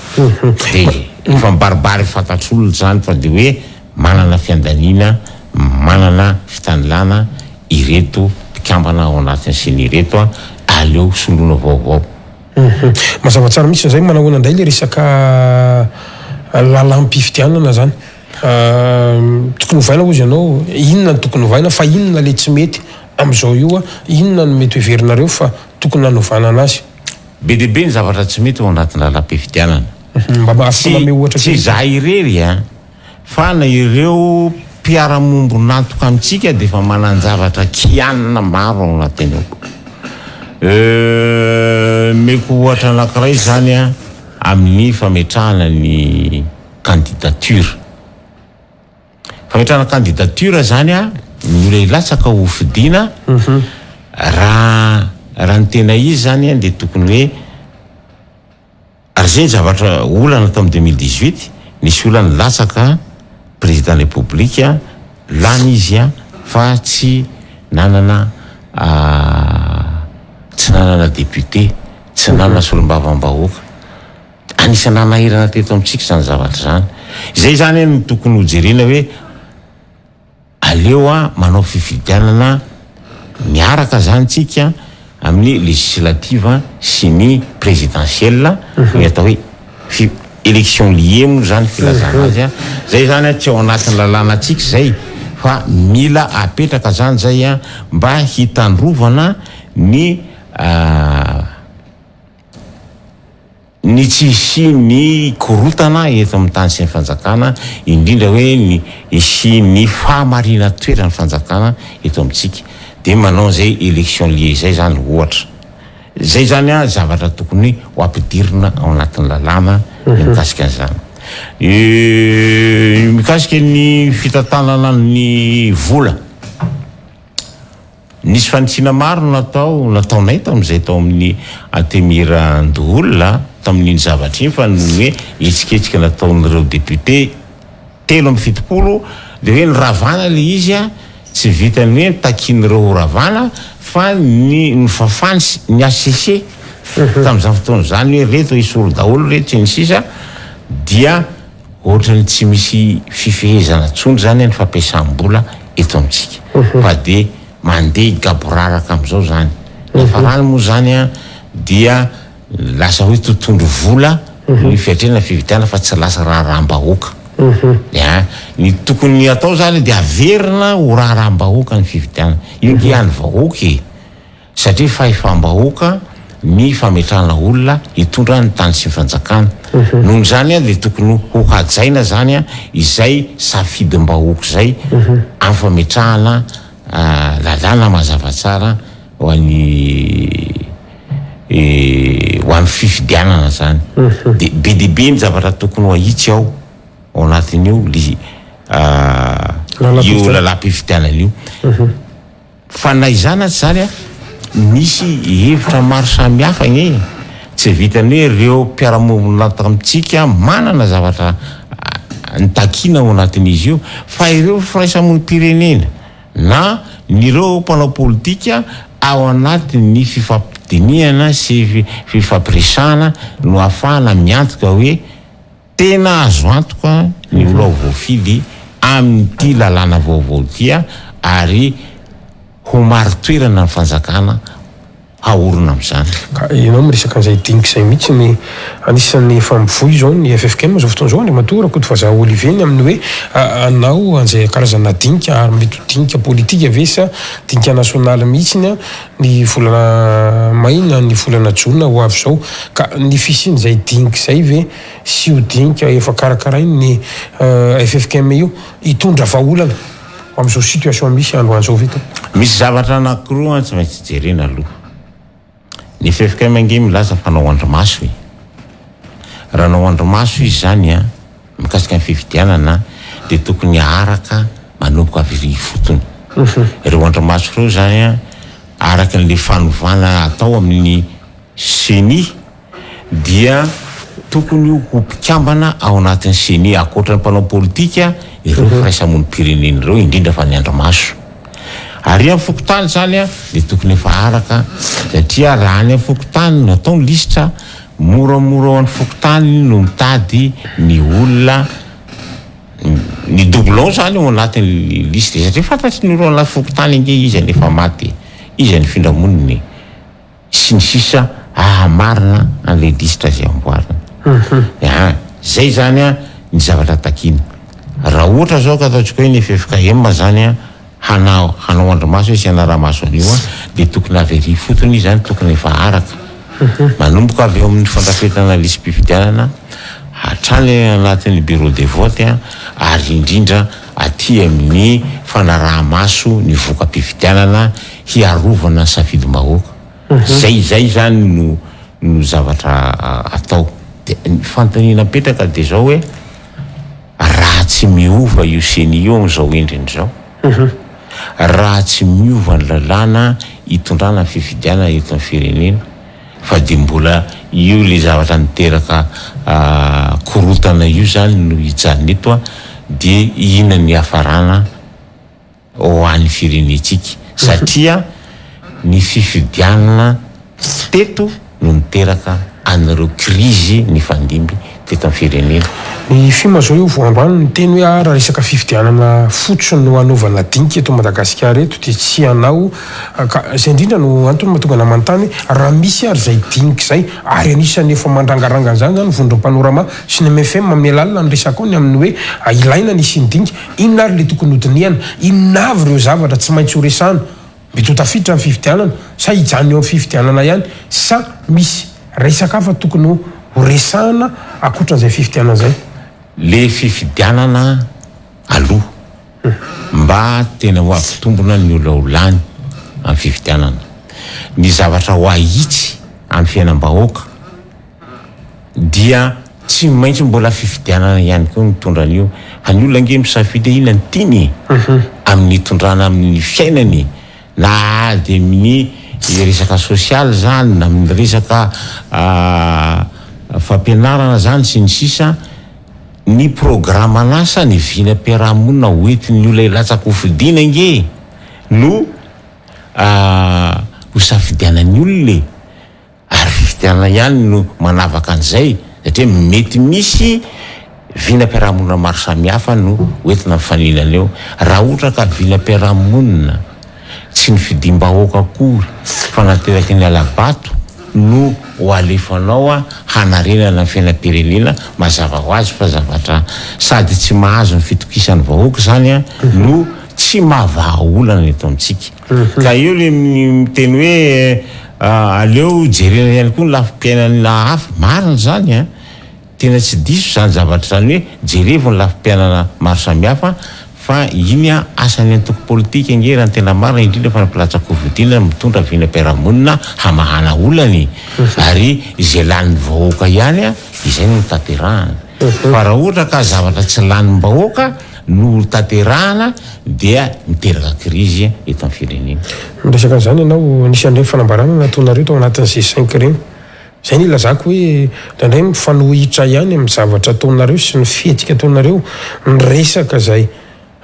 de fa mibaribary fantatr'olona zany fa de hoe manana fiandaniana manana fitanilana ireto mpikambana ao anatin'ny seny ireto aleo solona vaovao mazava tsara misy zay manahoana anday le resaka lalam-pifitianana zany tokony hovaina ozy ianao inona ny tokony hovaina fa inona le tsy mety am'izao io inona no mety hoverinareo fa tokony nanovana anazy be dehibe ny zavatra tsy mety ao anatin'ny lalam-pifitianana mba afaka mame ohatra tsy za irery fa na ireo mpiara-mombo nantoka amitsika de fa manan-javatra kianina maro ao anatiny meko ohatra anankiray zany amin'ny fametrahana ny candidature fametrahana candidature zany ny olona ilatsaka ho fidina raha ny tena izy zany de tokony hoe ary zay zavatra olana tao amin'ny 2018 nisy olana latsaka président république lany izy fa tsy nanana député tsy nanana solombavam-bahoaka anisany nanahirana teto amitsika zany zavatra zany zay zany ny tokony hojerena hoe aleo manao fifidianana miaraka zany tsika amin'ny législative sy ny présidentielle ny atao hoe élection liée moa zany filazana azy zay zany tsy ao anatin'ny lalàna atsika zay fa mila apetraka zany zay mba hitandrovana ny tsisy ny korotana eto amin'ny tany sy ny fanjakana indrindra hoe ny isy ny fahamarina toerana ny fanjakana eto amitsika de manao zay élection liée zay zany ohatra zay zany zavatra tokony ho ampidirina ao anatin'ny lalàna mikasika an'izany mikasika ny fitantanana ny vola nisy fanitsina maro nataonay tam'izay tao amin'ny Antemira Ndoholona tamin'iny zavatra iny fa hoe etsiketsika nataon'ireo député 7 de hoe niravana le izy tsy vitany hoe takin'ireo ravana fa ny fafany ny ACC tam'izany fotoana zany hoe reto isolo daholo reto ny sisa dia ohatrany tsy misy fifehezana tsony zany ny fampiasam-bola eto amitsika fa de mandeha gaboraraka am'izao zany farany moa zany dia lasa hoe totondro vola ny fiatrena fivitiana fa tsy lasa raharam-bahoaka ny tokony atao zany de averina ho raharam-bahoaka ny fivitiana io ke any vahoaka satria fahefam-bahoaka ny fametrahana olona hitondra ny tany sy ny fanjakana noho zany de tokony ho hajaina zany izay safidim-bahoaka zay amin'ny fametrahana lalàna mazava tsara ho an'ny fifidianana zany de be dehibe ny zavatra tokony ho ahitsy ao anatin'io io lalam-pifidianana io fa na izany zany misy hevitra maro samihafa gne tsy vitany hoe ireo mpiara-monina nataka amitsika manana zavatra nitakina ao anatin'izy io fa ireo firaisamonim-pirenena na nireo mpanao politika ao anatin'ny fifampidiniana sy fifampiresahana no ahafahana miantoka hoe tena azo antoka ny olo voafily amin'ity lalàna vaovao tia ary ho maro toerana ny fanjakana haorona amin'izany. Ka ianao miresaka an'izay dinika izay mihitsy ny anisan'ny fampivoy zao ny FFKM zao fotoana zao Andriamatora koa vazaha Olivier amin'ny hoe anao an'izay karazana dinika ary mety dinika politika ve sa dinika nasionaly mihitsy ny volana May na ny volana Jona ho avy zao ka ny fisian'izay dinika izay ve sy ho dinika efa karakarainy ny FFKM io hitondra vahaolana amin'izao situation misy androany zao veto. Misy zavatra anankiroa tsy maintsy jerena aloha. Ny FFKM nge milaza fanao andromaso i. Raha nao andromaso izy zany mikasika ny fifidianana dia tokony araka manomboka avy fotony. Ireo andromaso ireo zany araka n'le fanovana atao amin'ny CENI dia tokony ho mpikambana ao anatin'ny CENI ankoatra ny mpanao politika ireo firaisamonim-pirenena ireo indrindra fa ny andromaso. Ary amin'ny fokotany zany dia tokony efa araka satria raha any amin'ny fokotany no atao ny lisitra moramora ao amin'ny fokotany no mitady ny olona ny doublon zany ao anatin'ny lisitra satria fantatry ny olona anaty fokotany inge izy any efa maty izy any findramoniny sy ny sisa ahamarina an'ilay lisitra zay amboarina. Zay zany ny zavatra takina. Raha ohatra zao ka ataontsika hoe ny FFKM zany hanao andromaso sy anaramaso an'io dia tokony avery fotony izy zany tokony efa araka manomboka avy eo amin'ny fandrafetana lisy mpifidianana hatrany anatin'ny bureau de vote ary indrindra aty amin'ny fanarahamaso ny voka-mpifidianana hiarovana safidy-bahoaka. Zay zany no zavatra atao. Dia ny fanontaniana petraka dia zao hoe raha tsy miova io CENI io amin'izao endriny zao raha tsy miova ny lalàna hitondrana fifidianana eto amin'ny firenena fa dia mbola io le zavatra niteraka korotana io zany no hijanona eto dia inona ny hafarana ho an'ny firenetsika satria ny fifidianana teto no niteraka an'ireo krizy ny fandimby teto amin'ny firenena. Ny film zao io voandroany ny teny hoe raha resaka fifidianana fotsiny no anaovana dinika eto Madagasikara eto dia tsy anao ka izay indrindra no antony mahatonga namantany raha misy ary zay dinika zay ary anisany efa mandrangaranga zany zany vondro panorama sy ny MFM mamelalina ny resaka ao ny amin'ny hoe ilaina ny sy ny dinika inona ary le tokony hodiniana inona avy ireo zavatra tsy maintsy ho resana mety ho tafiditra amin'ny fifidianana sa hijanona eo amin'ny fifidianana ihany sa misy resaka hafa tokony ho resahana akoatran'izay fifidianana zay. Le fifidianana aloha mba tena ho ampitombona ny olaolany amin'ny fifidianana ny zavatra ho ahitsy amin'ny fiainam-bahoaka dia tsy maintsy mbola fifidianana ihany koa mitondra an'io fa ny olona nge misafidy inona ny tiany amin'ny hitondrana amin'ny fiainany na dia amin'ny resaka sosialy zany na amin'ny resaka fampianarana zany sy ny sisa ny programa anasa ny vina mpiarahamonina hoentin'ny olona ilatsaka ho fidiana nge no ho safidianany olona ary fifidianana ihany no manavaka an'izay satria mety misy vina mpiarahamonina maro samihafa no hoentina mifaninana eo raha ohatra ka vina mpiarahamonina tsy ny fidim-bahoaka akory fa nateraky ny alabato no ho alefanao hanarenana ny fiainam-pirenena mazava ho azy fa zavatra sady tsy mahazo ny fitokisan'ny vahoaka zany no tsy mahavahaolana eto amintsika ka io le miteny hoe aleo jerena ihany koa ny lafim-piainana hafa marina zany tena tsy diso zany zavatra zany hoe jerevo ny lafim-piainana maro samihafa fa iny asan'ny antoko politika nge raha ny tena marina indrindra fa nampilatsa covidina mitondra vina mpiarahamonina hamahana olany ary izay lan'ny vahoaka ihany izay no taterahana fa raha ohatra ka zavatra tsy lan'ny vahoaka no taterahana dia miteraka krizy eto amin'ny firenena. Miresaka an'izany ianao anisan'ireny fanambarana nataonareo tao anatin'ny C5 ireny zay ny ilazako hoe ndraindray mifanohitra ihany amin'ny zavatra ataonareo sy ny fihetsika ataonareo ny resaka zay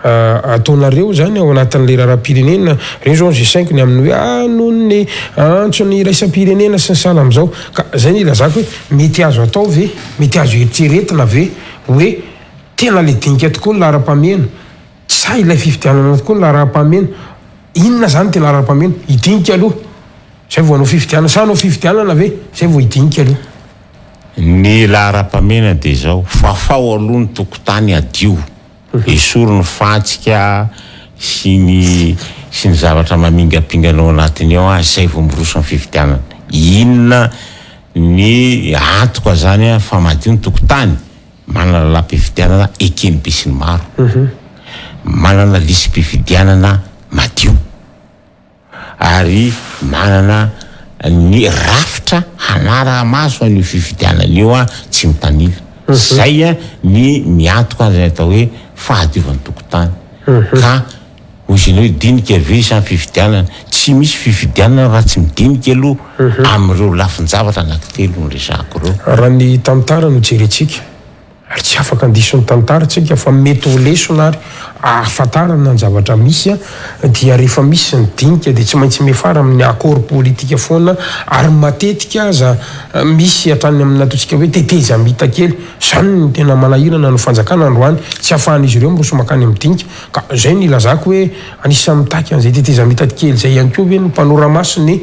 ataonareo zany ao anatin'le raharam-pirenena reny zao G5 ny amin'ny hoe noho ny antsony raisam-pirenena sy ny sahala amin'izao ka zay ny ilazako hoe mety azo atao ve mety azo eritreretina ve hoe tena le dinika tokoa ny laharam-pamehana sa ilay fifidianana tokoa laharaha-pameno. Inona zany tena laharaha-pameno? Idinika aloha zay vao anao fifidianana, sa anao fifidianana ve zay vao idinika aloha. Ny laharaha-pamena dia zao fafao aloha ny tokotany adio, esorony fatsika sy ny zavatra mamingapinganao anatiny ao zay vao miroso ny fifidianana. Inona ny antoka zany fa madio ny tokotany? Manana lam-pifidianana ekeny be sy ny maro, manana lisy-pifidianana madio, ary manana ny rafitra hanara maso an'io fifidianana io tsy mitanila. Zay ny miantoka zay atao hoe fahadiovan'ny tokotany. Ka ozinao hoe dinika ve samy fifidianana? Tsy misy fifidianana raha tsy midinika aloha amin'ireo lafin-javatra anankitelo ny resako ireo. Raha ny tantara no jerentsika ary tsy afaka andison'ny tantara tsika fa mety ho lesona ary ahafantarana ny zavatra misy dia rehefa misy ny dinika dia tsy maintsy mifara amin'ny akôro politika foana, ary matetika aza misy hatrany amin'ny ataontsika hoe teteza mita kely. Zany ny tena manahirana no fanjakana androany, tsy ahafahan'izy ireo miroso makany amin'ny dinika. Ka zay ny ilazako hoe anisany mitaky an'izay teteza mita kely zay ihany koa hoe ny mpanoramaso ny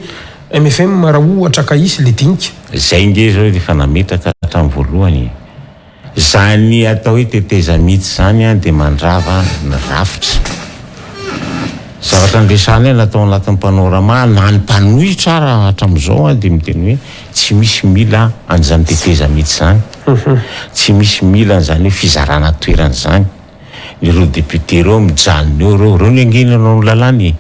MFM raha ohatra ka isy le dinika. Zay nge zao efa nametraka hatramin'ny voalohany. Zany atao hoe teteza mity zany dia mandrava ny rafitra. Zavatra andresany natao anatin'ny panorama na ny mpanohitra raha hatramin'izao dia miteny hoe tsy misy mila an'izany teteza mity zany, tsy misy mila an'izany hoe fizarana toerana zany. Ireo député ireo mijanona eo reo ny angenanao ny lalàny,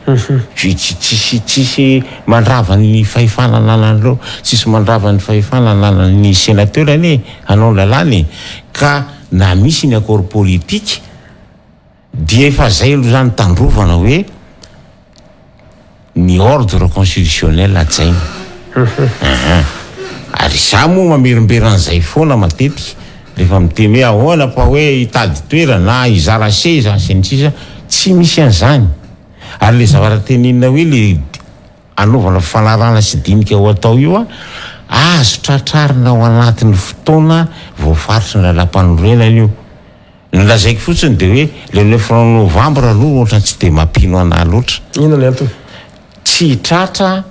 tsisy mandrava ny fahefana lalàn'ireo, tsisy mandrava ny fahefana lalàn'ny sénateur anie anao lalàny. Ka na misy ny akôro politika dia efa zay aloha zany tandrovana hoe ny ordre constitutionnel atsaina. Ary za moa mamerimberan'izay foana matetika rehefa miteny hoe ahoana fa hoe hitady toerana na hizara seza sy ny sisa, tsy misy an'izany. Ary le zavatra tenenina hoe le anaovana fanarana sy dinika ho atao io azo tratrarina ao anatin'ny fotoana voafaritra ny lalam-panorenana io. Nolazaiko fotsiny dia hoe le 9 novembre aloha ohatra tsy dia mampino anahy loatra. Inona ny antony? Tsy tratra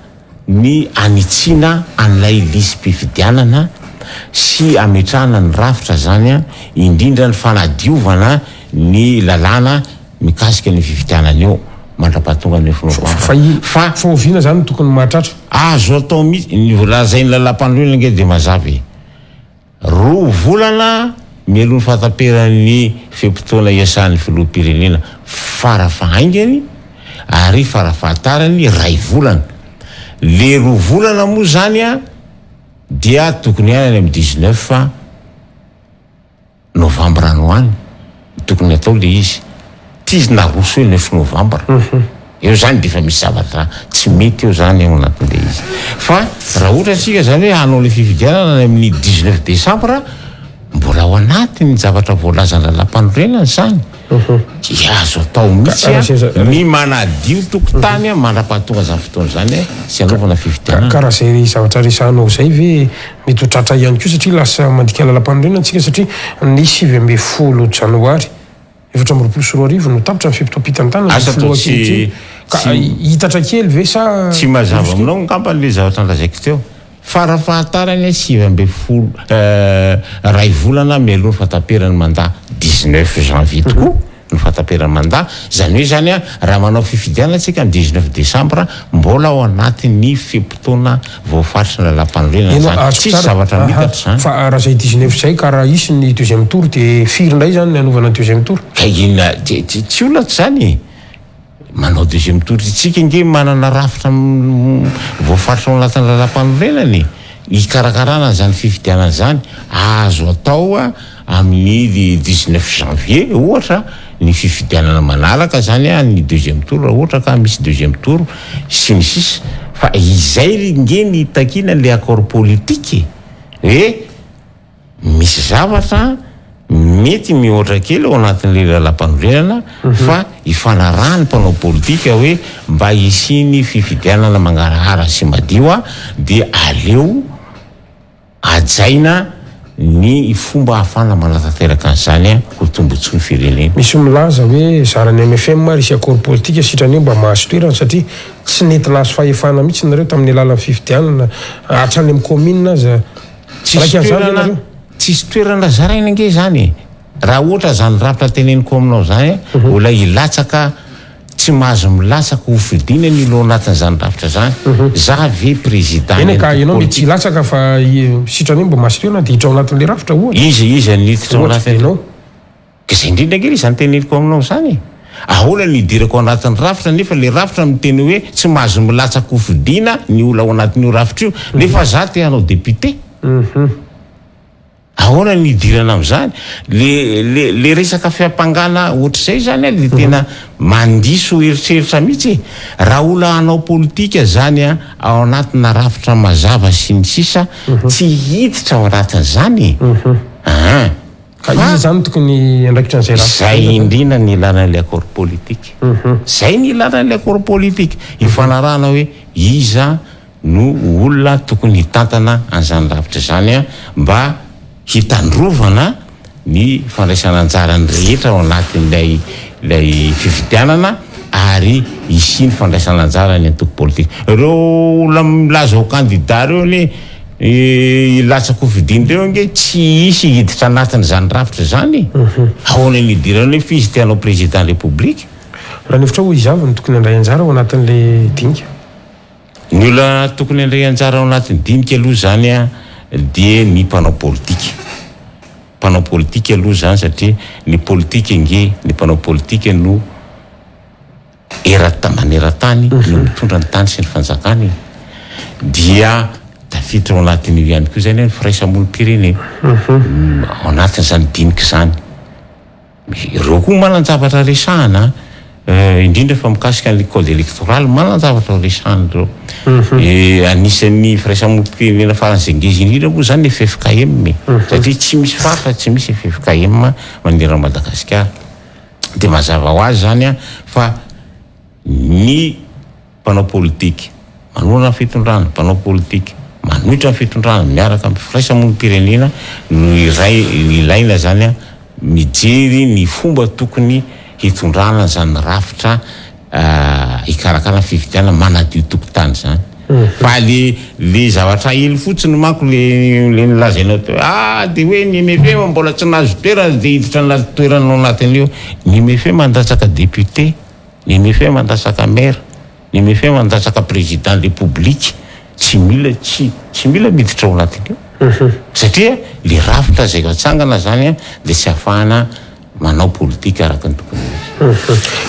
ny anitsiana an'ilay lisy-pifidianana sy ametrahana ny rafitra zany indrindra ny fanadiovana ny lalàna mikasika ny fifidianana io mandra-pahatonga ny 9 novembre. Fa oviana zany tokony mahatratra. Azo atao mihitsy ny lazainy lalam-panorenana nge dia mazavy 2 volana mialohan'ny fahataperan'ny fehim-potoana iasan'ny filoham-pirenena farafahaingany ary farafahatarany 2 volana. Le 2 volana moa zany dia tokony hanany amin'ny 19 novembre anoany tokony atao le izy. Tizy naroso hoe 9 novembre. Eo zany dia efa misy zavatra tsy mety eo zany ao anatin'le izy. Fa raha ohatra tsika zany hoe hanao le fifidianana amin'ny 19 décembre, mbola ao anatiny zavatra voalazana lalam-panorenana zany. Azo atao mihitsy ny manadio tokotany mandra-pahatonga zany fotoana zany sy anaovana fifidianana. Karaha zay zavatra resanao zay ve mety ho tratra ihany koa satria lasa mandika lalam-panorenana antsika, satria ny 7 janoary 2024 no tapitra ny fipitoam-pitantanana. Asa atao tsy hitatra kely ve sa tsy mazava aminao ngambany le zavatra nolazaiko teo. Farafahatarany 7 volana mialohan'ny fahataperany mandat 19 janvier tokoa ny fahataperany mandat. Zany hoe zany raha manao fifidianana tsika amin'ny 19 décembre mbola ao anatin'ny fehim-potoana voafaritra ny lalam-panorenana zany. Tsisy zavatra mitatra zany. Fa raha zay 19 zay ka raha isy ny 2e tour dia firy indray zany ny anaovana 2e tour? Ka inona tsy olona zany manao 2e tour tsika nge manana rafitra voafaritra ao anatin'ny lalam-panorenany hikarakarana zany fifidianana zany. Azo atao amin'ny 19 janvier ohatra ny fifidianana manaraka zany ny 2e tour ohatra ka misy 2e tour sy ny sisa. Fa izay nge ny takina le accord politique hoe misy zavatra mety mihoatra kely ao anatin'le lalam-panorenana fa ifanarahany mpanao politika hoe mba hisiny fifidianana mangarahara sy madio dia aleo ajaina ny fomba ahafana manatanteraka an'izany ho tombontsoa ny firenena. misy milaza hoe zarany MFM risy akôro politika sitrany mba mahazo toerana satria tsy nety nahazo fahefana mihitsy nareo tamin'ny alalan'ny fifidianana hatrany amin'ny commune aza tsisy toerana zaraina ange zany raha ohatra zany rafitra teneniko aminao zany ola ilatsaka tsy mahazo milatsaka ho fidina ny lo anatin'izany rafitra zany za ve président eny ka ianao mety tsy latsaka fa sitrany mba mahazo toerana dia hiditra ao anatin'le rafitra ohatra izy niditra ao anatinao ka zay indrindra ange izany teneniko aminao zany ahoana ny idirako ao anatin'ny rafitra nefa le rafitra miteny hoe tsy mahazo milatsaka ho fidina ny ola ao anatin'io rafitra io nefa za te hanao député ahoana ny idirana amin'izany le resaka fiampangana ohatr'izay zany le tena mandiso eritreritra mihitsy raha ola hanao politika zany ao anatina rafitra mazava sy ny sisa tsy hiditra ao anatin'izany ka izy zany tokony andraikitra an'izay rafitra zay indrina ny ilanan'le accord politique zay ny ilanan'le accord politique ifanarahana hoe iza no olona tokony hitantana an'izany rafitra zany mba hitandrovana ny fandraisana anjarany rehetra ao anatin'lay fifidianana ary isy ny fandraisana anjarany antoko politika reo olona milaza ho candidat reo ny ilatsako fidiny reo nge tsy isy hiditra anatin'izany rafitra zany ahoana ny idirana hoe fizy tianao président république raha ny hevitra ho izavy ny tokony andray anjara ao anatin'le dinika ny olona tokony andray anjara ao anatin'ny dinika aloha zany dia ny mpanao politika aloha zany satria ny politika nge ny mpanao politika no maneran-tany no mitondra ny tany sy ny fanjakany dia tafiditra ao anatin'io ihany koa zany ny firaisamon'olom-pirenena ao anatin'izany dinika zany ireo koa manan-javatra resahana indrindra fa mikasika ny code électoral manan-javatra resahana reo anisan'ny firaisamon'olom-pirenena faran'izay ngeza indrindra moa zany ny FFKM satria tsy misy faritra tsy misy FFKM manera Madagasikara dia mazava ho azy zany fa ny mpanao politika manona ny fitondrana mpanao politika manohitra ny fitondrana miaraka amin'ny firaisamon'olom-pirenena no ilaina zany mijery ny fomba tokony hitondrana zany rafitra ikarakara fifidiana manadio tokotany zany fa le zavatra hely fotsiny manko le nilazainao teo dia hoe ny MFM mbola tsy nahazo toerana dia hiditra ny toerana ao anatin'io ny MFM mandatsaka député ny MFM mandatsaka maire ny MFM mandatsaka président république tsy mila miditra ao anatin'io satria le rafitra zay atsangana zany dia tsy ahafahana manao politika araka ny tokony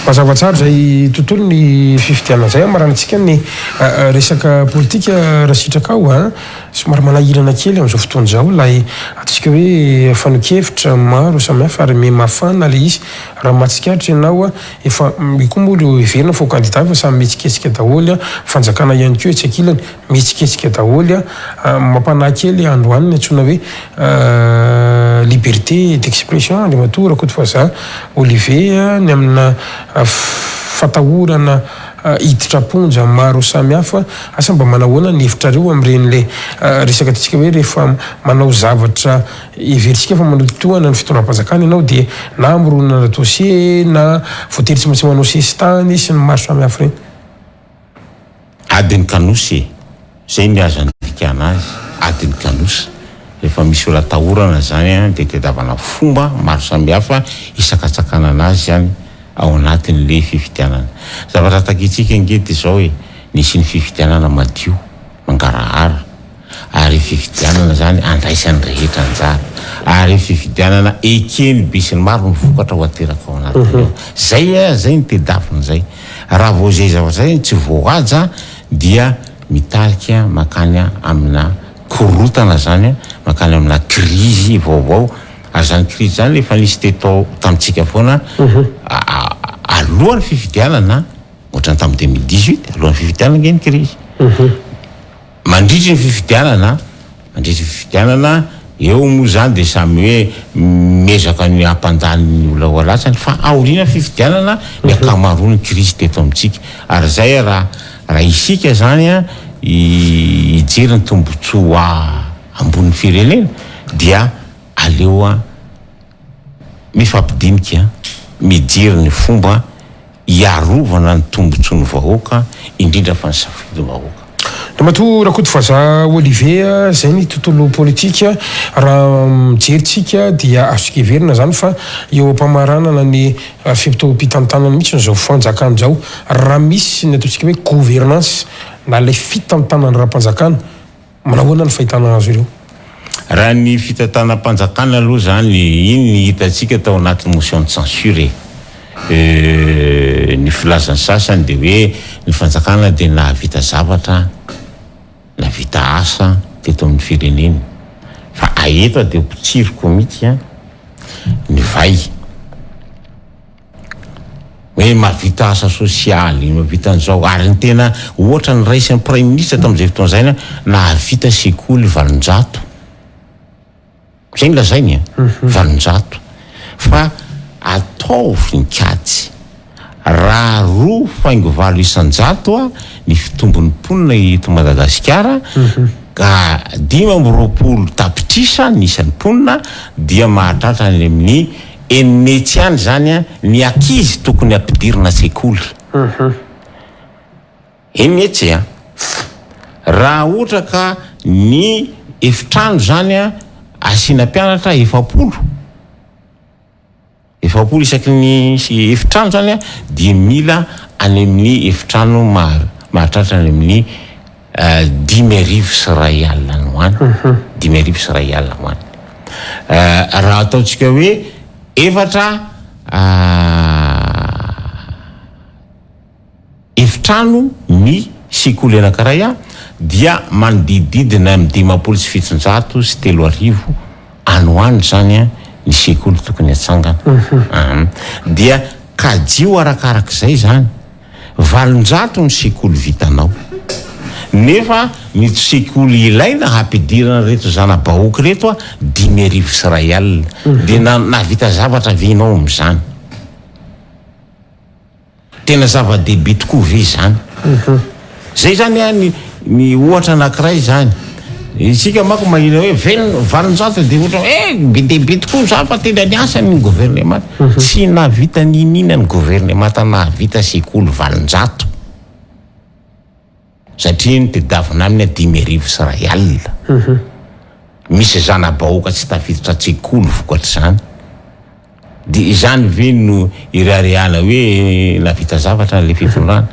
mazava tsara zay tontolo ny fifidianana zay maranitsika ny resaka politika raha sitraka ao somary manahirana kely amin'izao fotoana zao lay atsika hoe fanokevitra maro samihafa ary mafana le izy raha mahatsikatra ianao efa koa moa ireo iverina fo candidat fa samy mihetsiketsika daholy fanjakana ihany koa etsy ankilany mihetsiketsika daholy mampanahy kely androaniny antsoina hoe liberté d'expression andriamatora koa fa za Olivier ny amina fatahorana hiditra-ponja maro samihafa asa mba manahoana ny hevitrareo amin'iren'le resaka tsika hoe rehefa manao zavatra everitsika fa manotoana ny fitondram-panjakana ianao dia na amoronana dossier na voatery tsy maintsy manao sesitany sy ny maro samihafa ireny adiny kanosy zay ny azo andikana azy adiny kanosy rehefa misy ola tahorana zany dia tedavana fomba maro samihafa isakatsakana anazy zany ao anatin'le fifidianana zavatra takitsika ngety zao hoe nisy ny fifidianana madio mangarahara ary fifidianana zany andraisany rehetra anjara ary fifidianana ekeny be sy ny maro ny vokatra ho ateraka ao anatin'io zay ny tedavina zay raha vao zay zavatra zay tsy voahaja dia mitarika makany amina korotana zany makany amina krizy vaovao ary zany krizy zany efa nisy teto tamitsika foana alohan'ny fifidianana ohatrany tamin'ny 2018 alohan'ny fifidianana nge ny krizy mandritry ny fifidianana eo moa zany dia samy hoe mezaka ny ampandany ny olona ho alatsany fa aoriana fifidianana ny akamaroany krizy teto amitsika ary zay raha isika zany hijery ny tombotsoa ambon'ny firenena dia aleo mifampidinika mijery ny fomba iarovana ny tombontsoany vahoaka indrindra fa ny safidy vahoaka. Namatoa rakoto faza Olivier zay ny tontolo politika raha mijeritsika dia azokeverina zany fa eo ampamaranana ny fitompitantanana mihitsy zao fanjakana zao raha misy ny ataontsika hoe gouvernance na le fitantanana raha-mpanjakana manahoana ny fahitana azo ireo. Raha ny fitantanam-panjakana aloha zany iny ny hitatsika tao anatin'ny motion de censure ny filazany sasany de hoe ny fanjakana de nahavita zavatra na vita asa teto amin'ny fireneny fa aeto de potsiriko mihitsy ny vai hoe mahavita asa sosialy mahavita an'izao ary ny tena ohatra ny raisin'ny prime ministre tamin'izay fotoana zay nahavita sekoly 20 zay ny lazainy 20 fa ataovy ny kajy raha 2.valo isan-jato ny fitombon'ny mponina eto Madagasikara ka 5 tapitrisa ny isan'ny mponina dia mahatratra any amin'ny enety any zany ny ankizy tokony ampidirina sekoly enety raha ohatra ka ny efitrano zany asina mpianatra 70 isaky ny efitrano zany dia mila any amin'ny efitrano mahatratra any amin'ny 10,000 sy ray alina no any 10,000 sy ray alina no any raha ataontsika hoe efitrano ny sekoly anankiray dia manodididina amin'ny 5 sy 700 sy 3,000 anoany zany ny sekoly tokony atsangana dia kajio arakarak'izay zany 800 ny sekoly vitanao nefa ny sekoly ilaina hampidirana reto zana-bahoaka reto 10,000 sy ray alina dia navita zavatra vinao amin'izany tena zava-dehibe tokoa ve zany zay zany ny ohatra anankiray zany isika mako mahina hoe 20 de ohatra be tokoa zava tena ny asany gouvernement tsy navita ninina ny gouvernement navita sekoly 20 satria ny tedavina aminy 10,000 sy ray alina misy zana-bahoaka tsy tafiditra sekoly vokatra zany de zany ve no irariana hoe navita zavatra le fitondrana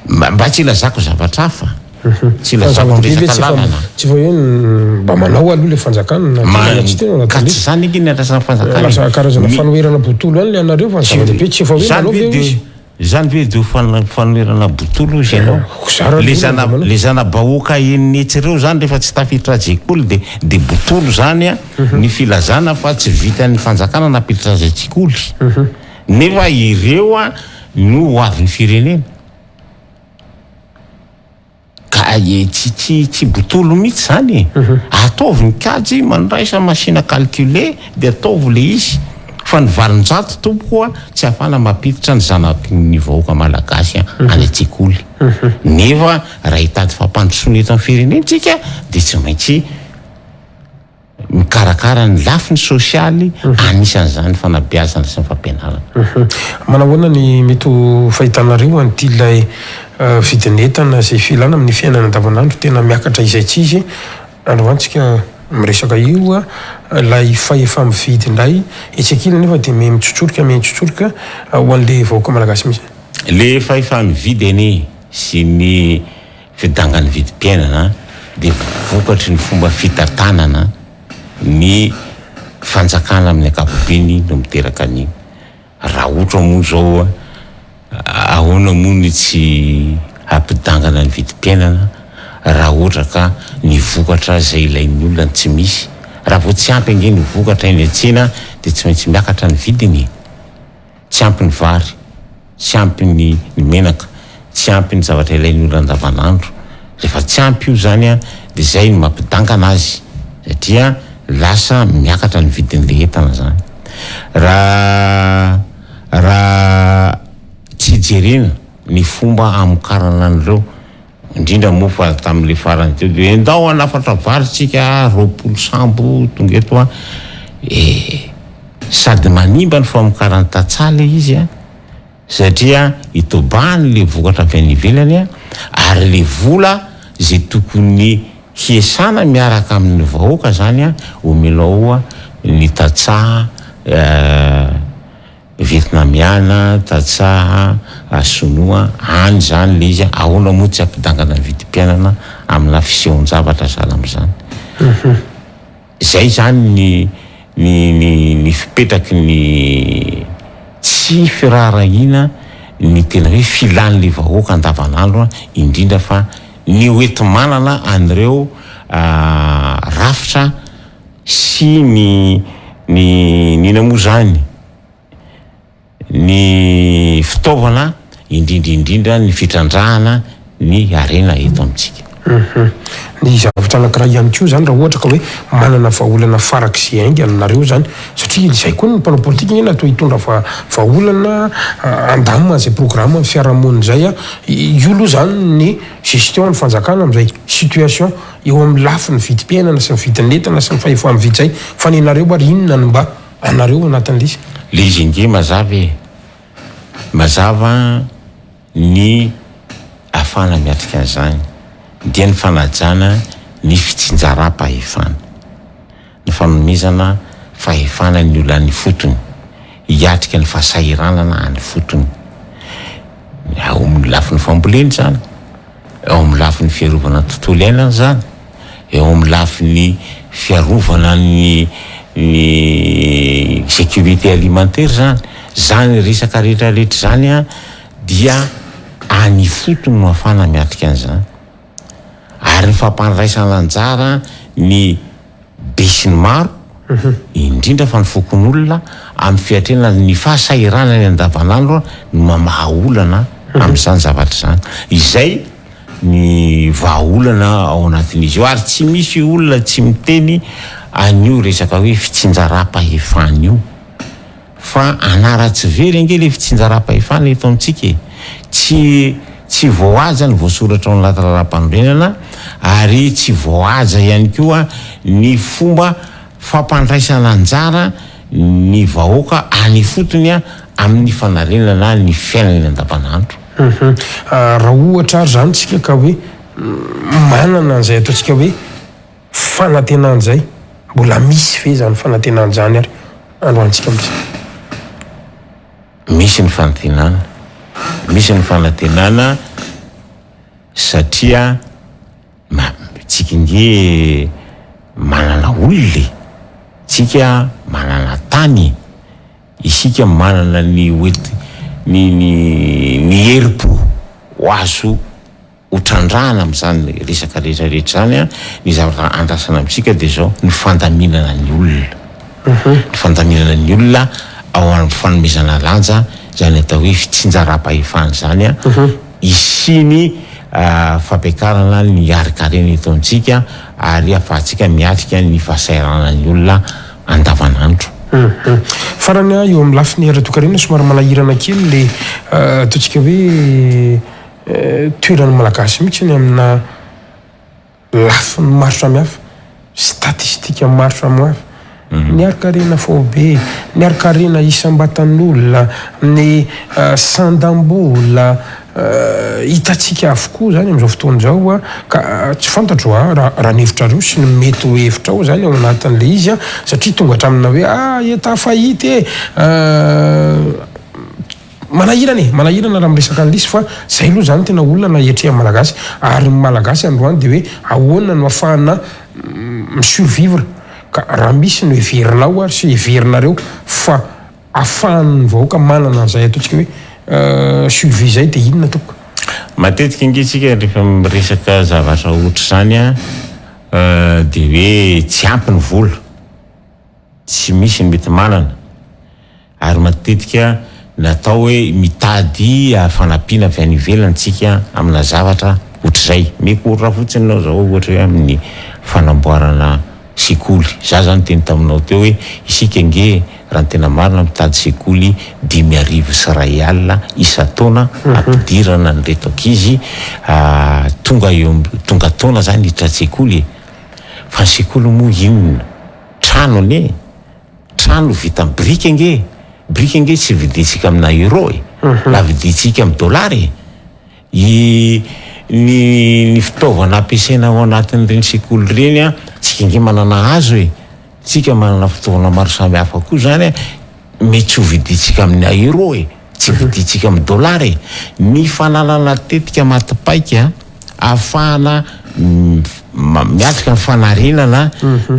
mba tsy ilazako zavatra hafa tsy ilazako resaka lalana tsy voa hoe mba manao aloha le fanjakana ka tsy zany iny atrasana fanjakana lasa karazana fanoherana botolo any le anareo fa zava-dehibe tsy efa hoe manao zany hoe de fanoherana botolo izy ianao le zana-bahoaka enetsy reo zany rehefa tsy tafiditra jekoly de botolo zany ny filazana fa tsy vita ny fanjakana napiditra zay jekoly nefa ireo no avin'ny firenena ka tsy botolo mihitsy zany ataovy ny kajy mandraisa machine calculer de ataovy le izy fa ny 20 tompokoa tsy afana mapiditra ny zanaky ny vahoaka malagasy any antsekoly nefa raha hitady fampandrosoana eto amin'ny firenentsika de tsy maintsy mikarakara ny lafiny sosialy anisan'izany fanabeazana sy ny fampianarana manahoana ny mety fahitanareo an'ity lay vidin'entana zay filana amin'ny fiainana andavanandro tena miakatra izay tsy izy androantsika miresaka io lay fahefa mividy indray etsekila nefa de mitsotsorika ho an'le vahoaka malagasy misy le fahefa mividy anie sy ny fidangany vidim-piainana de vokatry ny fomba fitantanana ny fanjakana amin'ny ankapobeny no miteraka an'iny raha ohatra moa zao ahoana moa ny tsy hampidangana ny vidim-piainana raha ohatra ka ny vokatra zay ilain'ny olona tsy misy raha vo tsy ampy ange ny vokatra eny an-tsena de tsy maintsy miakatra ny vidiny tsy ampy ny vary tsy ampy ny menaka tsy ampy ny zavatra ilain'ny olona andavanandro rehefa tsy ampy io zany de zay no mampidangana azy satria lasa miakatra ny vidin'le entana zany raha tsy jerena ny fomba amokarana an'ireo indrindra moa fa tamin'le farany teo de endao anafatra vary tsika 20 sambo tonga eto sady manimba ny famokarany tatsaly izy a satria itobany le vokatra avy any ivelany a ary le vola zay tokony hiesana miaraka amin'ny vahoaka zany a omelao ny tatsaha vietnamiana tatsaha sonoa any zany le izy ahoana moa tsy ampidangana vidim-piainana amina fisehon-javatra zala am'izany zay zany ny fipetraky ny tsy firarahina ny tena hoe filan'le vahoaka andavanandro indrindra fa ny oeti-manana an'ireo rafitra sy ny namoa zany ny fitaovana indrindra ny fitrandrahana ny arena eto amitsika ny zavatra anankiray ihany koa zany raha ohatra ka hoe manana vahaolana farak'izay aingy aminareo zany satria izay koa ny mpanao politika iny atao hitondra vahaolana andamina zay programme ny fiarahamonina zay a io aloha zany ny gestion ny fanjakana am'izay situation eo amin'ny lafiny vidim-piainana sy ny vidin'entana sy ny fahefa mividy zay fa ny nareo ary inona ny mba anareo anatin'l'izy le izy inge mazava ny afana miatrika an'izany dia ny fanajana ny fitsinjaram-pahefana ny fanomezana fahefana ny olany fotony hiatrika ny fahasahiranana any fotony ao amin'ny lafin'ny famboleny zany ao amin'ny lafin'ny fiarovana tontolo iainana zany eo amin'ny lafin'ny fiarovana ny sécurité alimentaire zany resaka rehetrarehetra zany a dia any fotony no afana miatrika an'izany ary ny fampandraisana anjara ny be sy ny maro indrindra fa ny fokon'olona amin'ny fiatrena ny fahasahiranany andavanandro no mamaha olana amin'izany zavatra zany izay ny vahaolana ao anatin'izy io ary tsy misy olona tsy miteny an'io resaka hoe fitsinjaram-pahefana io fa anara-tsy very ange le fitsinjaram-pahefana eto amitsika tsy voahaja ny voasoratra ao anaty raharaham-panorenana ary tsy voahaja ihany koa ny fomba fampandraisana anjara ny vahoaka any fotony a amin'ny fanarenana ny fiainana andavanandro raha ohatra ary zany tsika ka hoe manana an'izay ataontsika hoe fanantenan'izay mbola misy ve zany fanantenan'izany ary androantsika am'izay misy ny fanantenana satria tsika inge manana olole tsika manana tany isika manana ny herim-po ho azo hotrandrahana amin'izany resaka rehetrarehetra zany a ny zavatra andrasana amitsika dia zao ny fandaminana ny olona ny fandaminana ny olona ao amin'ny fanomezana lanja zany atao hoe fitsinjaram-pahefana zany a isiny fampiakarana ny arikarena eto amitsika ary afahantsika miatrika ny fahasairana ny olona andavanandro farany eo amin'ny lafiny ara-tokarena somary manahirana kely le ataontsika hoe toerany malagasy mihitsy ny amina lafiny maro samihafa statistika maro samihafa ny arikarena fobe ny arikarena isam-batan'olona ny sandam-bola hitatsika avokoa zany am'izao fotoana zao a ka tsy fantatro raha nevitrareo sy ny mety ho hevitra ao zany ao anatin'le izy a satria tonga hatramina hoe eta fahity manahirana raha miresaka an'lisy fa zay aloha zany tena olona na etrea malagasy ary malagasy androany de hoe ahoana no afahana misurvivre ka raha misy no heverinao ary sy heverinareo fa afahan'ny vahoaka manana an'izay ataontsika hoe survie zay dia inona tokoka matetika ingetsika rehefa miresaka zavatra ohatra zany a dia hoe tsy ampy ny vola tsy misy ny mety manana ary matetika natao hoe mitady fanampiana avy any ivelany tsika amina zavatra ohatr'izay mekorra fotsiny nao zao ohatra hoe amin'ny fanamboarana sekoly za zany teny taminao teo hoe isika nge raha ny tena marina mitady sekoly 5,000 sy R1 isa-taona ampidirana ny reto ankizy tonga taona zany hitady sekoly fa ny sekoly moa inona trano ane trano vita amin'ny brika nge tsy vidintsika amina euro la vidintsika amin'ny dollary ny fitaovana ampiasaina ao anatin'ireny sekoly ireny a tsika nge manana azo tsika manana fitaovana maro samy hafa koa zany mety ho vidintsika amin'ny euro tsy vidintsika amin'ny dollary ny fanalana tetika matipaika afahana miatrika ny fanarenana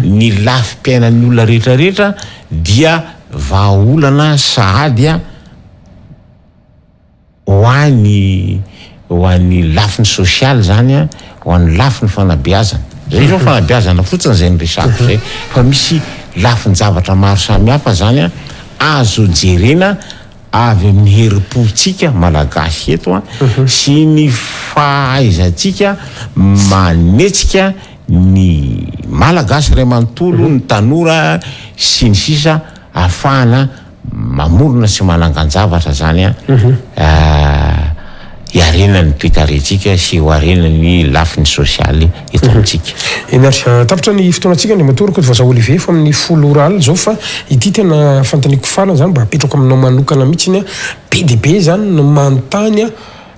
ny lafim-piainan'ny olona rehetrarehetra dia vahaolana sahady ho an'ny lafiny sosialy zany ho an'ny lafiny fanabeazana zay zao fanabeazana fotsiny zay nyresako zay fa misy lafiny zavatra maro samy hafa zany azo jerena avy amin'ny herim-potsika malagasy eto sy ny fahaizantsika manetsika ny malagasy ray manontolo ny tanora sy ny sisa afahana mamorona sy manangan-javatra zany iarena ny toekaretsika sy hoarena ny lafiny sosialy eto amintsika. Tapitra ny fotoanantsika ny matoroko vaza Olivier fa amin'ny folo oral zao fa ity tena fantaniko farany zany mba apetrako aminao manokana mihitsiny be de be zany no manontany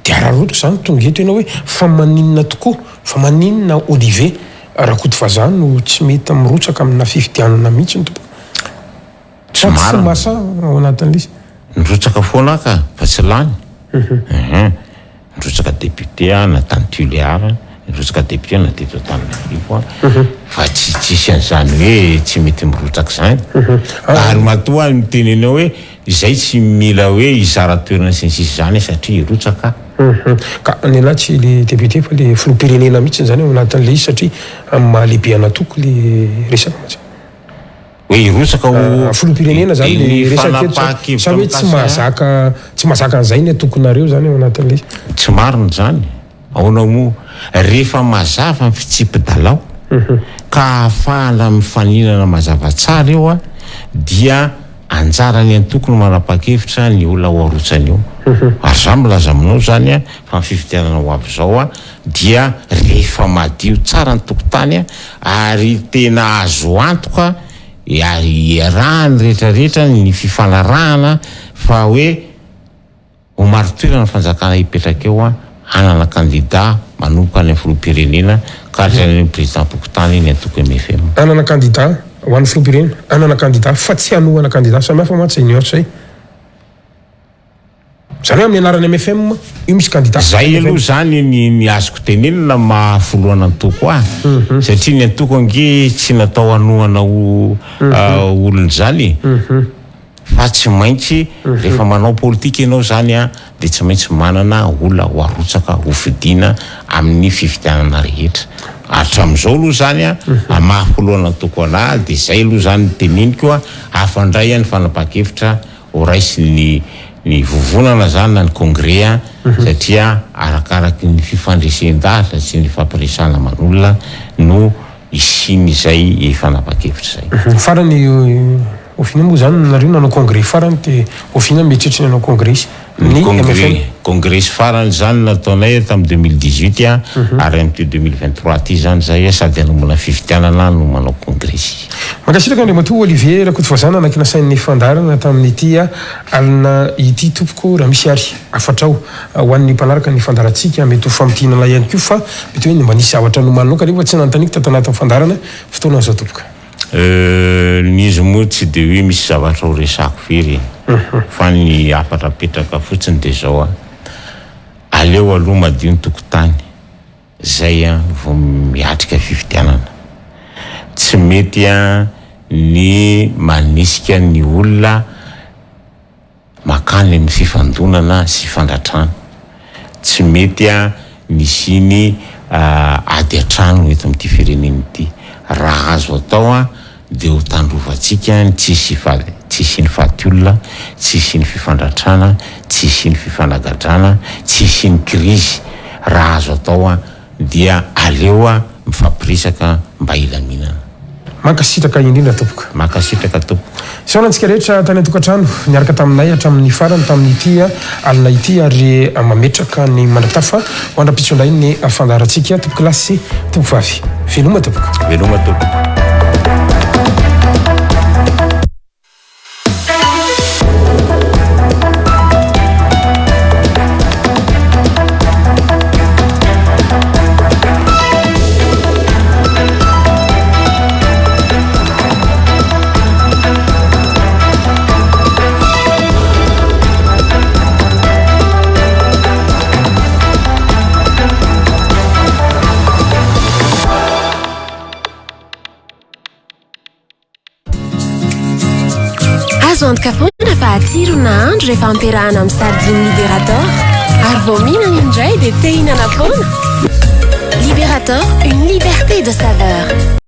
dia araroto zany tonga eto ianao hoe fa maninona tokoa fa maninona Olivier rakoto vaza no tsy mety mirotsaka amina fifidianana mihitsy ny tompo tsy masa ao anatin'ilay izy nirotsaka foana ka fa tsy lany nirotsaka député na tany Tuléar nirotsaka député na teto Antananarivo fa tsisy an'izany hoe tsy mety mirotsaka zany ary matoa mitenenao hoe izay tsy mila hoe izara toerana sy ny sisy zany satria irotsaka ka ny lahy tsy le député fa le filoham-pirenena mihitsy zany ao anatin'ilay izy satria amin'ny mahalehibe anatoko le resaka matsy hoe irotsaka filoham-pirenena zany le resaka eto sa hoe tsy mahazaka an'izay ny atokonareo zany ao anatin'ilay izy tsy marina zany aonao moa rehefa mazava ny fitsipy-dalao ka ahafahana mifaninana mazava tsara eo dia anjarany antokony manapa-kevitra ny olona ho arotsany eo ary za milaza aminao zany fa mififidianana ho avy zao dia rehefa madio tsara ny tokotany ary tena azo antoka ary iarahany rehetrarehetra ny fifanarahana fa hoe ho maro toerana fanjakana hipetraka eo hanana kandida manomboka any amin'ny filoham-pirenena ka ny président pokotany ny antoko MFM hanana kandida ho an'ny filoham-pirenena hanana kandida fa tsy hanohana kandida samy hafa matsy ny ohatra zany hoe amin'ny anarany MFM io misy kandida zay aloha zany ny azoko tenenina mahafoloana antoko satria ny antoko ange tsy natao hanohana olona zany fa tsy maintsy rehefa manao politika ianao zany dia tsy maintsy manana olona ho arotsaka ho fidina amin'ny fifidianana rehetra hatramin'izao aloha zany mahafoloana antoko anahy dia zay aloha zany teneniko afandray ny fanapa-kevitra ho raisy ny vovonana zany na ny congrès satria arakaraky ny fifandresen-dahatra sy ny fampiresana manolona no isin'izay fanapa-kevitra zay farany ofina moa zany nareo nanao congrès farany dia ofina mieritreritra nanao congrès congrès farany zany nataonay tamin'ny 2018 ary amin'ty 2023 ty zany zay sady anomana fifidianana no manao congrès makasitraka andre matoa Olivier rakoto vazana anakina sain'ny fandarana tamin'ity alina ity tompoko raha misy ary afatrao ho an'ny mpanaraka ny fandarantsika mety ho famitianana ihany koa fa mety hoe mba nisy zavatra no manoka nefa tsy nantaniko tatanatin'ny fandarana fotoana zao tompoka nizy moa tsy dia hoe misy zavatra ho resako firy fa ny afatra petraka fotsiny dia zao aleo aloha madio ny tokotany zay vao miatrika fifidianana tsy mety ny manisika ny olona makany amin'ny fifandonana sy fandatrano tsy mety nisy ny ady atrano eto amin'ity firenena ity raha azo atao dia ho tandrovantsika tsisy ny fatiolona tsisy ny fifandratrana tsisy ny fifanagadrana tsisy ny krizy raha azo atao dia aleo mifampirisaka mba ilaminana mankasitraka indrindra tompoka mankasitraka tompoka saonantsika rehetra tany an-tokantrano niaraka taminay hatramin'ny farany tamin'ity alina ity ary mametraka ny mandratafa ho andra-pitsondray ny fandarantsika tompoka lasy tompo vavy veloma tompoka veloma tompoka antoka foana fa atsiro nahandro rehefa ampiarahana amin'ny sardine Liberator ary vao mihinana indray dia te hihinana foana. Liberator, une liberté de saveur.